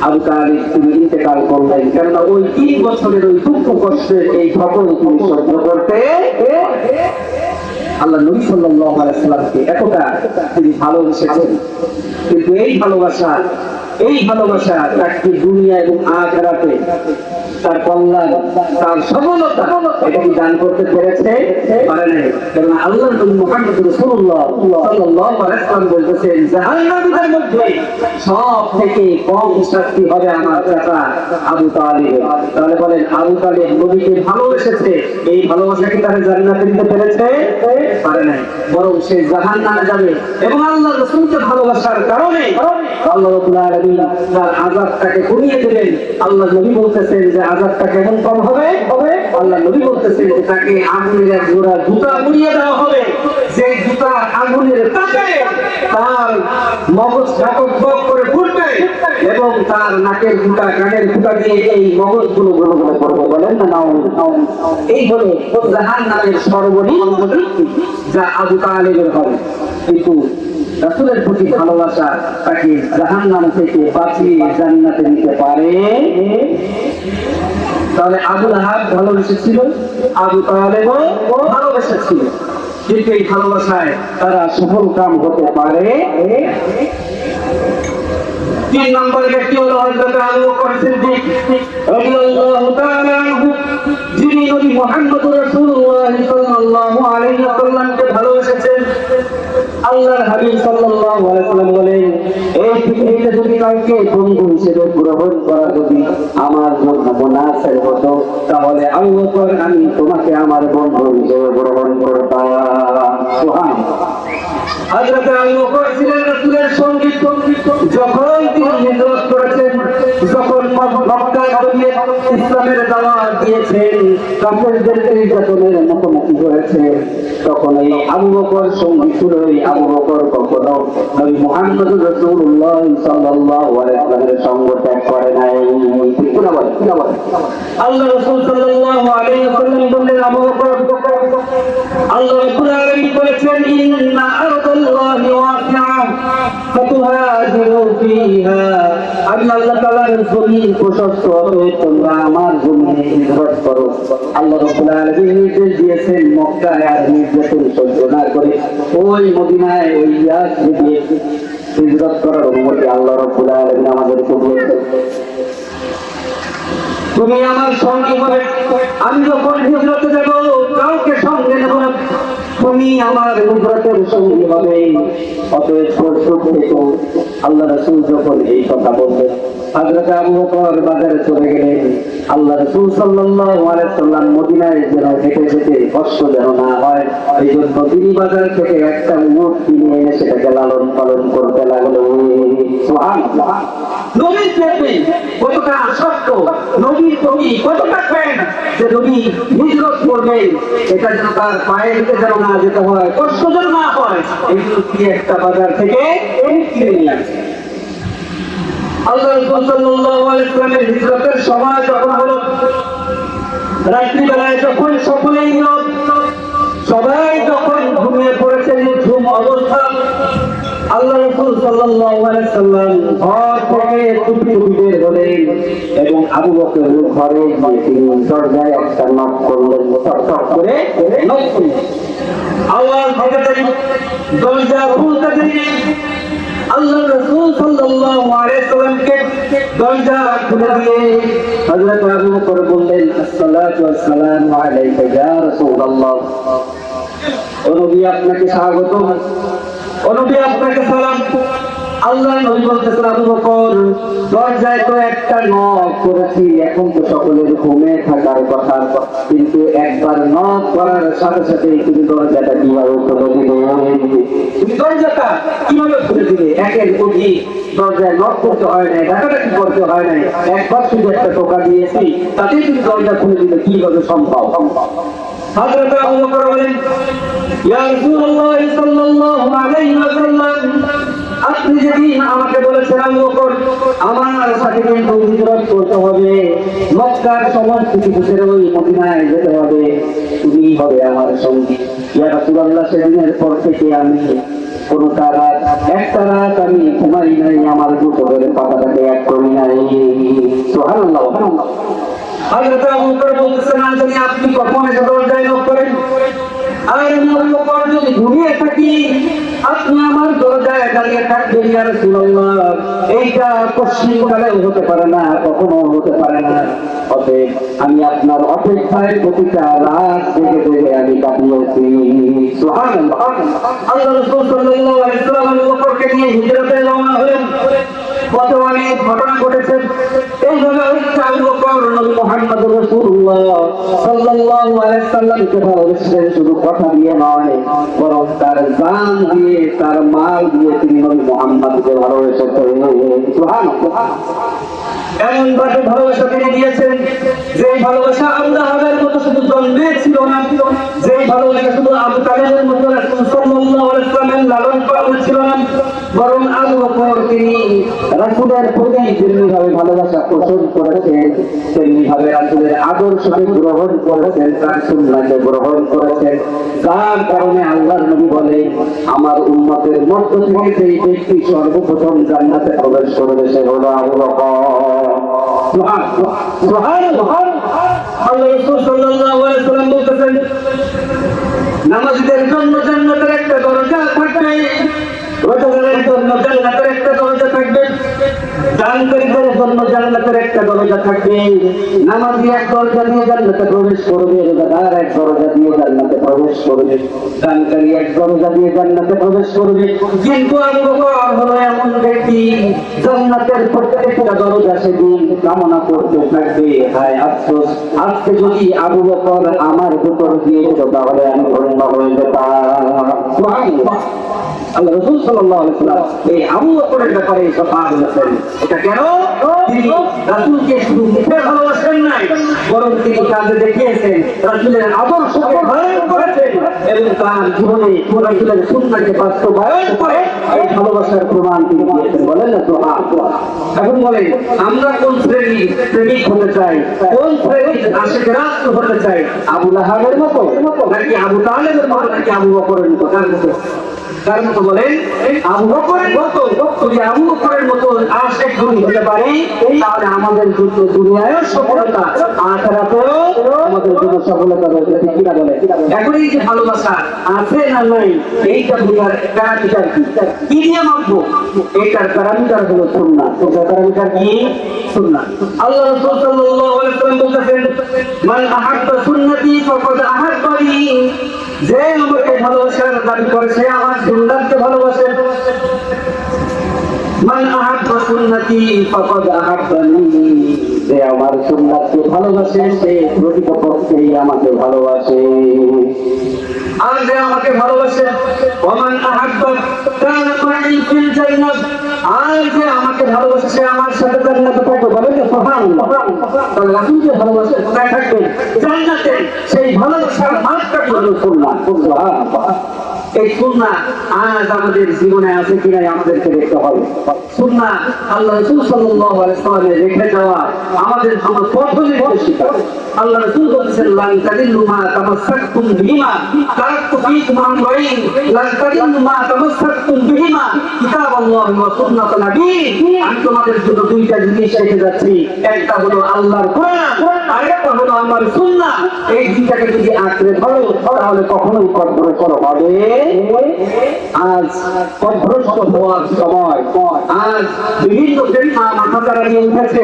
আবু তালেব তিনি ইন্তেকাল করলেন। কেননা ওই 3 বছরের ওই দুঃখ কষ্টের এই সকল তিনি সহ্য করতে আল্লাহ নবী সাল্লাল্লাহু আলাইহি ওয়াসাল্লামকে এতটা তিনি ভালোবেসেছেন। কিন্তু এই ভালোবাসা তাকে দুনিয়া এবং আখিরাতে তার কল্যাণ, তার সফলতা এটা কি দান করতে পেরেছে? পারে নাই। কারণ আল্লাহ নবী মুহাম্মদ রাসূলুল্লাহ সাল্লাল্লাহু আলাইহি ওয়াসাল্লাম বলতেছেন, জাহান্নামীদের মধ্যে সব থেকে কম শাস্তি হবে আমার চাচা আবু তালিব। তাহলে বলেন, আবু তালিব নবীকে ভালোবেসেছে, এই ভালোবাসা কি তার জান্নাতে দিতে পেরেছে? পারে নাই। বরং সে জাহান্নামে যাবে। এবং আল্লাহ রাসূলকে ভালোবাসার কারণে আল্লাহ রাব্বুল আলামিন তার আযাবটাকে কমিয়ে দিলেন। আল্লাহ নবী বলতেছেন যে আযাবটা কেমন কম হবে? আল্লাহ নবী বলতেছেন যে তাকে আগুনের এক জোড়া জুতা পরিয়ে দেওয়া হবে, যে জুতা আগুনের তাপে তার মগজ ঝাঁকঝাঁক করে ফুটবে এবং তার নাকের ফুটা, কানের ফুটা দিয়ে এই মগজগুলো গুলো গুলো করবে। বলেন না নাও। এই হলো জাহান্নামের সর্বনিম্ন শাস্তি যা আবু তালিবের হবে। কিন্তু রাসূলের প্রতি ভালোবাসা তাকে জাহান্নাম থেকে বাঁচিয়ে জান্নাতে নিতে পারে। তাহলে আবু লাহাব ভালোবেসেছিল, আবু তালেবও ভালোবেসেছিল, কিন্তু এই ভালোবাসায় তারা সফল কাম হতে পারে। 3 নম্বর ব্যক্তি হলো হযরত আবু বকর সিদ্দিক রাদিয়াল্লাহু তাআলা আনহু, যিনি নবী মুহাম্মদ রাসূলুল্লাহ সাল্লাল্লাহু আলাইহি ওয়াসাল্লামকে ভালোবেসেছেন। আল্লাহর হাবিব সাল্লাল্লাহু আলাইহি ওয়াসাল্লাম বলেন, এই পৃথিবীতে যদি কাউকে বন্ধু হিসেবে গ্রহণ করা যদি আমার জন্য মুনাসিব হতো, তাহলে আবু বকর আমি তোমাকে আমার বন্ধু হিসেবে গ্রহণ করতাম। সুবহানাল্লাহ। হযরত আবু বকর ছিলেন রাসূলের সঙ্গী। যখন তিনি হিজরত করেছেন, যখন মক্কায় গিয়ে ইসলামের দাওয়াত দিয়েছেন, কাফেরদেরকে নির্যাতনের মুখোমুখি হয়েছে, তখন এই আবু বকর সঙ্গী ছিল। এই আবু বকর কখনো নবী মুহাম্মদ রাসূলুল্লাহ সাল্লাল্লাহু আলাইহি ওয়াসাল্লামের সঙ্গ ত্যাগ করে নাই। ঠিক না বলেন? আল্লাহ রাসূল সাল্লাল্লাহু আলাইহি ওয়াসাল্লাম বললেন, আবু বকর, আল্লাহ রাব্বুল আলামিন বলেছেন, ইন্না আরদাল্লাহি ওয়াসিআ ফাতুহাজিরু ফিহা। আল্লাহ তাআলার জমিন প্রশস্ত, তোমরা আমার জমিনে হিজরত করো। আল্লাহ রাব্বুল আলামিন নির্দেশ দিয়েছেন মক্কায় আর নির্যাতন সহ্য না করে ওই মদিনায় ওই ইয়াসরিবে হিজরত করার অনুমতি আল্লাহ রাব্বুল আলামিন আমাদেরকে দিয়েছেন। তুমি আমার সঙ্গী হবে, আমি যখন হিজরতে যাব কাউকে সঙ্গে নেব না, তুমি আমার হিজরতের সঙ্গী হবে। অতএব প্রস্তুত থেকো। আল্লাহ রাসূল যখন এই কথা বললেন, হযরত আবু বকর বাজারে চলে গেলেন। আল্লাহ রাসূল সাল্লাল্লাহু আলাইহি ওয়াসাল্লাম মদিনায় যেন হেঁটে যেতে কষ্ট যেন না হয়, এই জন্য তিনি বাজার থেকে একটা উট কিনে এনে সেটাকে লালন পালন করতে লাগলো। সুবহানাল্লাহ। নবীর প্রেমে কতটা আসক্ত, নবীর প্রতি কতটা প্রেম যে নবী হিজরত করবেন, এটা যেন তার পায়ে হেঁটে যেন না যেতে হয়, কষ্ট যেন না হয়, এইগুলো কি একটা বাজার থেকে কিনে নিয়ে আসে। আল্লাহ রাসূল সাল্লাল্লাহু আলাইহি ওয়াসাল্লামের হিজরতের সময় যখন হলো, রাত্রিবেলায় যখন সকলেই সবাই যখন ঘুমিয়ে পড়েছে, নিঝুম অবস্থা, আল্লাহ রাসূল সাল্লাল্লাহু আলাইহি ওয়াসাল্লাম ঘর থেকে চুপি বের হলেন এবং আবু বকরের ঘরে গিয়ে তিনি দরজায় একটা নক করলেন। টক করে নক করলেন, আওয়াজ হতে দেরি, দরজা খুলতে দেরি। আল্লাহ রাসূল সাল্লাল্লাহু আলাইহি ওয়াসাল্লামকে দরজা খুলে দিয়ে হযরত আবু বকর বললেন, আসসালাতু ওয়াসসালামু আলাইকা ইয়া রাসূলুল্লাহ। ও নবী, আপনাকে স্বাগতম, ও নবী আপনাকে সালাম। আল্লাহ নবী বলতেছেন, আবু বকর, দরজায় তো একটা নক করেছি, এখন তো সকলের ঘুমে থাকার কথা, কিন্তু একবার নক করার সাথে সাথে তুমি দরজাটা কিভাবে খুলে দিলে? তুমি দরজাটা কিভাবে খুলে দিলে? একের অধিক দরজায় নক করতে হয় নাই, ডাকাডাকি করতে হয় নাই, একবার শুধু একটা টোকা দিয়েছি, তাতেই তুমি দরজা খুলে দিলে, কিভাবে সম্ভব? হযরত আবু বকর বলেন, ইয়া রাসূলুল্লাহ সাল্লাল্লাহু আলাইহি ওয়াসাল্লাম, আপনি যেদিন আমাকে বলেছেন আবু বকর আমার সাথে কিন্তু হিজরত করতে হবে, মক্কার সমস্ত কিছু ছেড়ে ওই মদিনায় যেতে হবে, তুমি হবে আমার সঙ্গী। ইয়া রাসূলুল্লাহ, সেদিনের পর থেকে আমি কোন একটা রাত আমি ঘুমাই নাই, আমার দুটো করে পাতাটাকে এক করি নাই। সুবহানাল্লাহ। হযরত আবু বকর বলতেছেন, আপনি কখন এসে দরজায় নক করেন? আর আমি পর যদি ঘুমিয়ে থাকি আপনি আমার দরজায় দাঁড়িয়ে থাকবেন ইয়া রাসূলুল্লাহ। এইটা পশ্চিমকালেও হতে পারে না, কখনো হতে পারে না। অতএব আমি আপনার অপেক্ষায় প্রতিটা রাত জেগে জেগে আমি কাটিয়েছি। সুবহানাল্লাহ। আল্লাহ রাসূল সাল্লাল্লাহু আলাইহি ওয়াসাল্লাম আবু বকরকে নিয়ে হিজরতে রওনা হলেন। কত অনেক ঘটনা ঘটেছে। এইভাবে আবু বকর নবী মুহাম্মদ রাসূলুল্লাহ সাল্লাল্লাহু আলাইহি ওয়াসাল্লামকে ভালোবেসেছেন, শুধু কথা দিয়ে নয় বরং তার জান দিয়ে তার মাল দিয়ে তিনি নবী মুহাম্মদকে ভালোবেসেছেন। সুবহানাল্লাহ। এমন ভাবে ভালোবাসা তিনি দিয়েছেন যে ভালোবাসা আবু লাহাবের মতো শুধু জন্মে ছিল না, যে ভালোবাসা শুধু আবু তালেবের মতো রাসূল সাল্লাল্লাহু আলাইহি ওয়াসাল্লামের লালন পালন ছিল না, বরং আবু বকর তিনি রাসূলের প্রতি যেমনিভাবে ভালোবাসা পোষণ করেছেন তেমনি ভাবে রাসূলের আদর্শকে গ্রহণ করেছেন, তার সুন্নাহকে গ্রহণ করেছেন। যার কারণে আল্লাহর নবী বলেন আমার উম্মতের মধ্য থেকে সেই ব্যক্তি সর্বপ্রথম জান্নাতে প্রবেশ করবে সে হলো আবু বকর। সুবহানাল্লাহ। সুবহানাল্লাহ। আল্লাহ রাসূল সাল্লাল্লাহু আলাইহি ওয়াসাল্লাম বলেছেন নামাজীদের জন্য জান্নাতের একটা দরজা থাকবে, রোজাদারের জন্য জান্নাতের একটা দরজা থাকবে, দানকারীদের জন্য জান্নাতের একটা দরজা থাকবে। নামাজি এক দরজা দিয়ে জান্নাতে প্রবেশ করবে, রোজাদার এক দরজা দিয়ে জান্নাতে প্রবেশ করবে, দানকারী এক দরজা দিয়ে জান্নাতে প্রবেশ করবে। কিন্তু আবু বকর হলো এমন ব্যক্তি জান্নাতের প্রত্যেকটা দরজা সেদিন কামনা করতে থাকবে, হায় আফসোস আজকে যদি আবু বকর আমার ভিতর দিয়ে যেত তাহলে আমি ধন্য হয়ে যেতাম। সুবহানাল্লাহ। আল্লাহ রাসূল সাল্লাল্লাহু আলাইহি ওয়াসাল্লাম এই আবু বকরের ব্যাপারে কথা বলেছেন। এটা কেন? তিনি রাসূলকে শুধু মুখে ভালোবাসেন নাই, বরং তিনি কাজে দেখিয়েছেন, রাসূলের আদর্শকে ধারণ করেছেন এবং তার জীবনে রাসূলের সুন্নাহকে বাস্তবায়ন করে এই ভালোবাসার প্রমাণ তিনি দিয়েছেন। বলেন না সুবহানাল্লাহ। এখন বলেন আমরা কোন শ্রেণীর প্রেমিক হতে চাই, কোন শ্রেণীর আশিক রাসূল হতে চাই? আবু লাহাবের মতো নাকি আবু তালেবের মতো নাকি আবু বকরের মতো? কার মতো? কার মতো বলেন? আবু বকরের মতো। যদি আবু বকরের মতো আশিক যদি হতে পারি তাহলে আমাদের জন্য দুনিয়ায়ও সফলতা, আখিরাতেও আমাদের জন্য সফলতা রয়েছে। ঠিক কিনা বলেন? এখন এই যে ভালোবাসা আছে না নাই এইটা বুঝার প্যারামিটার কি দিয়ে মাপবো? এটার প্যারামিটার হলো সুন্নাহ। এটার প্যারামিটার কি? সুন্নাহ। আল্লাহ রাসূল সাল্লাল্লাহু আলাইহি ওয়াসাল্লাম বলেছেন মান আহাব্বা সুন্নতি ফাকাদ আহাব্বানি। যে আমাকে ভালোবাসার দাবি করে সে আমার সুন্নাহকে ভালোবাসে। মান আহাব্বা সুন্নতি ফাকাদ আহাব্বানি। যে আমার সুন্নাহকে ভালোবাসে সে প্রকৃতপক্ষেই আমাকে ভালোবাসে। আর যে আমাকে ভালোবাসে ওমান আহাব্বা কানা মাই ফিল জান্নাত। আর যে আমাকে ভালোবাসে সে আমার সাথে জান্নাতে থাকবে। বলেন না সুবহানাল্লাহ। তাহলে রাসূলকে ভালোবাসে কোথায় থাকবে? জান্নাতে। সেই ভালোবাসার মাত্রা কি হলো? সুন্নাহ। সুবহানাল্লাহ। এই সুন্নাহ আজ আমাদের জীবনে আছে কিনা আমাদেরকে দেখতে হবে। সুন্নাহ আল্লাহ রাসূল সাল্লাল্লাহু আলাইহি ওয়াসাল্লামের রেখে যাওয়া আমাদের জন্য পথ নির্দেশিকা। আল্লাহ রাসূল বলেছেন লান তাদিল্লু মা তামাসসাকতুম বিহিমা তারাকতু ফীকুম আমরাইন লান তাদিল্লু মা তামাসসাকতুম বিহিমা কিতাবাল্লাহি ওয়া সুন্নাত নবী। আমি তোমাদের জন্য দুইটা জিনিস রেখে যাচ্ছি, একটা হলো আল্লাহর কোরআন আর একটা হলো আমার সুন্নাহ। এই দুইটাকে যদি আঁকড়ে ধরো তাহলে কখনোই পথভ্রষ্ট হবে। আজ পথভ্রষ্ট হওয়ার সময়, আজ বিভিন্ন ফিতনা মাথা চাড়িয়ে উঠেছে।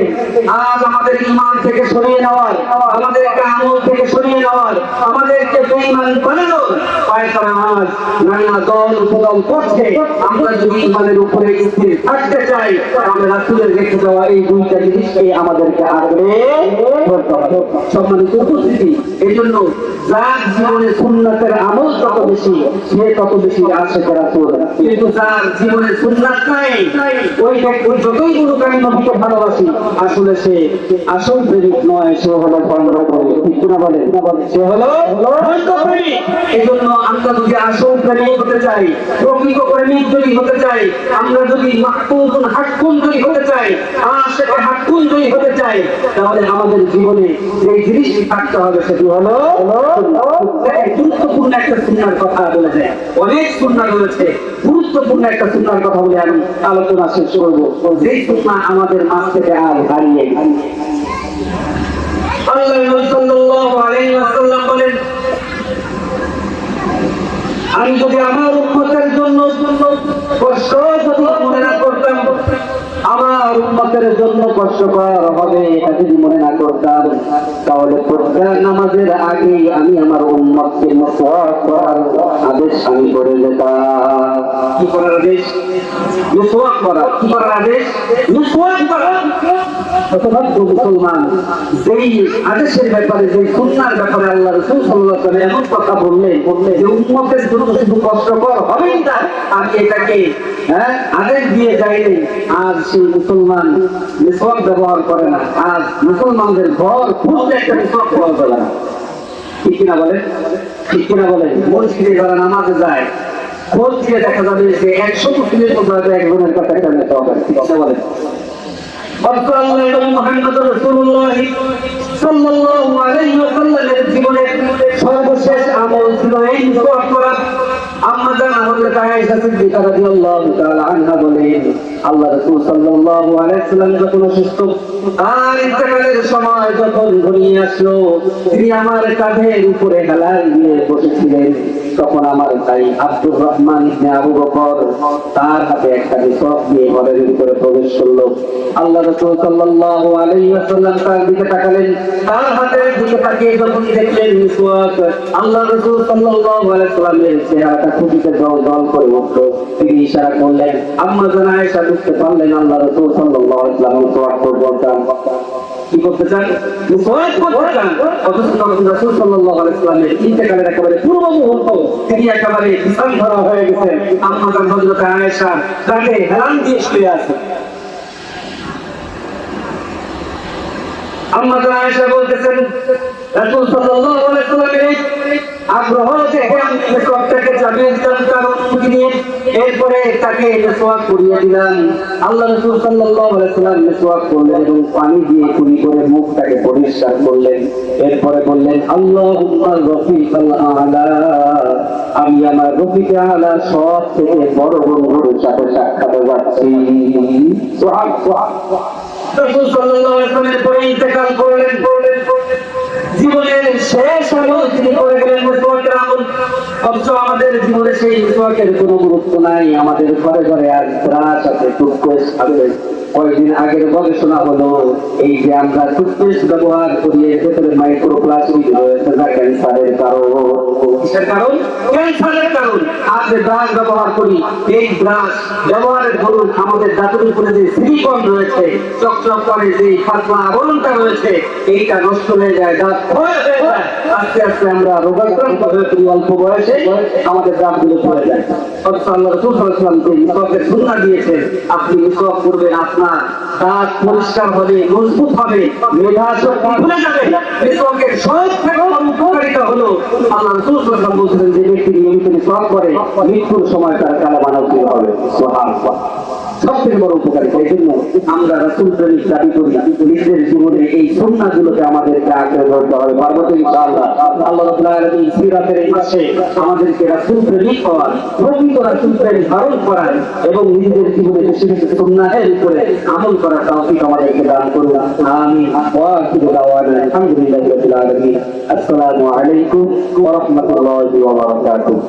আজ আমাদের ঈমান থেকে সরিয়ে নেওয়ার, আমাদেরকে আমল থেকে সরিয়ে নেওয়ার, আমাদেরকে বেঈমান বানানোর পায়তারা আজ নানা দল উপদল করছে। আমরা যদি ঈমানের উপরে স্থির থাকতে চাই তাহলে রাসূলের রেখে যাওয়া এই দুইটা জিনিসকে আমাদেরকে আঁকড়ে ধরতে হবে। সম্মানিত উপস্থিতি, এই জন্য যার জীবনে সুন্নাতের আমল যত বেশি সে তত বেশি আশিক রাসূল। কিন্তু যার জীবনে সুন্নাত নাই ওই যতই বলুক আমি নবীকে ভালোবাসি আসলে সে আসল প্রেমিক নয়, সে হলো ভণ্ড প্রেমিক। ঠিক কিনা বলেন? সে হলো ভণ্ড প্রেমিক। এই জন্য আমরা যদি আসল প্রেমিক হতে চাই, প্রকৃত প্রেমিক যদি হতে চাই, আমরা যদি মাহবুবুন হাক্কুন যদি হতে চাই, আশিক হাক্কুন যদি হতে চাই তাহলে আমাদের জীবনে যে জিনিসটি থাকতে হবে সেটি হলো গুরুত্বপূর্ণ একটা সুন্নাহর কথা বলে যায়। অনেক সুন্নাহ রয়েছে, গুরুত্বপূর্ণ একটা সুন্নাহর কথা বলে আমি আলোচনা শেষ করবো। যেই সুন্নাহ আমাদের মাঝ থেকে আর হারিয়ে আল্লাহ নবী সাল্লাল্লাহু আলাইহি ওয়াসাল্লাম বলেন আমি যদি আমার উম্মতের জন্য কষ্ট যদি মনে না করতাম, আমার উম্মতের জন্য কষ্টকর হবে এটা যদি মনে না করতাম, তাহলে প্রত্যেক নামাজের আগে আমি আমার উম্মতকে মিসওয়াক করার আদেশ আমি করে যেতাম। কি করার আদেশ? মিসওয়াক করা। কি করার আদেশ? মিসওয়াক করা। মুসলমান যেই আদেশের ব্যাপারে, যেই সুন্নাহর ব্যাপারে আল্লাহ রাসূল সাল্লাল্লাহু আলাইহি ওয়াসাল্লাম এমন কথা বললেন যে উম্মতের জন্য শুধু কষ্টকর হবেই না, আমি এটাকে আদেশ দিয়ে যাইনি। আজ সেই মুসলমান মিসওয়াক ব্যবহার করে না। আজ মুসলমানদের ঘর খুঁজলে একটা মিসওয়াক পাওয়া যাবে না। ঠিক কিনা বলেন? ঠিক কিনা বলেন? মসজিদে যারা নামাজে যায়, খোঁজ দিয়ে দেখা যাবে যে 100 মুসলিমের মধ্যে একজনের কাছে একটা মিসওয়াক আছে। ঠিক কথা বলেন? জীবনের সর্বশেষ আমল ছিল এই মিসওয়াক করা। আম্মাজান হযরত আয়েশা সিদ্দিকা রাদিয়াল্লাহু তাআলা আনহা বলেন, আল্লাহ রাসূল সাল্লাল্লাহু আলাইহি ওয়াসাল্লাম যখন অসুস্থ আর ইন্তেকালের সময় যখন ঘনিয়ে আসলো, তিনি আমার কাঁধের উপরে হেলান দিয়ে বসেছিলেন। তখন আমার ভাই আব্দুর রহমান ইবনে আবু বকর তার হাতে একটা মিসওয়াক দিয়ে ঘরের ভিতরে প্রবেশ করলো। আল্লাহ রাসূল সাল্লাল্লাহু আলাইহি ওয়াসাল্লাম তার দিকে তাকালেন। তার হাতের দিকে তাকিয়ে যখন দেখলেন মিসওয়াক, আল্লাহ রাসূল সাল্লাল্লাহু আলাইহি ওয়াসাল্লামের চেহারাটা খুশিতে জ্বল করে উঠল। তিনি ইশারা করলেন। আম্মা জান আয়েশা বুঝতে পারলেন আল্লাহ রাসূল সাল্লাল্লাহু আলাইহি ওয়াসাল্লাম মিসওয়াক করতেন। কি করতে চান? মিসওয়াক করতে চান। অথচ রাসূল সাল্লাল্লাহু আলাইহি ওয়াসাল্লামের ইন্তেকালের একেবারে পূর্ব মুহূর্ত তিনি একেবারে বিছান ধরা হয়ে গেছেন। আম্মা জান হযরত আয়েশা তাকে হেলান দিয়ে শুয়ে আছেন। আম্মা জান আয়েশা বলতেছেন, রাসূল সাল্লাল্লাহু আলাইহি ওয়াসাল্লামের আগ্রহ দেখে আমি মিসওয়াকটাকে চালিয়ে দিলাম তার অনুমতি নিয়ে। এরপরে তাকে মিসওয়াক করিয়ে দিলাম। আল্লাহ রাসূল সাল্লাল্লাহু আলাইহি ওয়াসাল্লাম মিসওয়াক করলেন এবং পানি দিয়ে কুলি করে মুখটাকে পরিষ্কার করলেন। এরপরে বললেন, আল্লাহুম্মা রফিকাল আ'লা, আমি আমার রফিকে আ'লা সব থেকে বড় বন্ধুর সাথে সাক্ষাতে যাচ্ছি। সুবহানাল্লাহ। রাসূল সাল্লাল্লাহু আলাইহি ওয়াসাল্লাম পরে ইন্তেকাল করলেন। জীবনের শেষ আমল তিনি করে গেলেন মিসওয়াকের আমল। অথচ আমাদের জীবনে সেই মিসওয়াকের কোনো গুরুত্ব নাই। আমাদের ঘরে ঘরে আজ ব্রাশ আছে, টুথপেস্ট আছে। কয়েকদিন আগের গবেষণা হলো এই যে আমরা টুথপেস্ট ব্যবহার করি এর ভেতরে মাইক্রোপ্লাস্টিক রয়েছে, যা ক্যান্সারের কারণ। কিসের কারণ? ক্যান্সারের কারণ। আর যে ব্রাশ ব্যবহার করি, এই ব্রাশ ব্যবহারের ফলে আমাদের দাঁতের উপরে যে সিলিকন রয়েছে, চকচক করে যে পাতলা আবরণটা রয়েছে, এইটা নষ্ট হয়ে যায়, দাঁত ক্ষয় হয়ে যায়। আস্তে আস্তে আমরা রোগাক্রান্ত হয়ে পড়ি। অল্প বয়সে আমাদের দাঁতগুলো পড়ে যায়। অথচ আল্লাহ রাসূল সাল্লাল্লাহু আলাইহি ওয়াসাল্লাম যে মিসওয়াকের সুন্নাহ দিয়েছেন, আপনি মিসওয়াক করবেন, আপনার দাঁত পরিষ্কার হবে, মজবুত হবে, মেধা শক্তি ভুলে যাবে। মিসওয়াকের সব থেকে উপকারিতা হলো আল্লাহ রাসূল সাল্লাল্লাহু আলাইহি ওয়াসাল্লাম বলেছেন যে ব্যক্তি নিয়মিত মিসওয়াক করে মৃত্যুর সময় তার কালেমা নসিব হবে। সুবহানাল্লাহ। সবথেকে বড় উপকারিতা। এই জন্য আমরা রাসূল প্রেমিক দাবি করি। নিজেদের জীবনে এই সুন্নাহগুলোকে আমাদেরকে আঁকড়ে ধরতে হবে। পারবো তো ইনশাআল্লাহ। আল্লাহ রাব্বুল আলামিন সিরাতের এই মাসে আমাদেরকে রাসূল প্রেমিক হওয়ার, প্রকৃত রাসূল প্রেম ধারণ করার এবং নিজেদের জীবনে বেশি বেশি সুন্নাহের উপরে আমল করার তৌফিক আমাদেরকে দান করুন। আমিন। ওয়া আখিরু দাওয়ানা আলহামদুলিল্লাহি রাব্বিল আলামিন। আসসালামু আলাইকুম ওয়া রাহমাতুল্লাহি ওয়া বারাকাতুহু।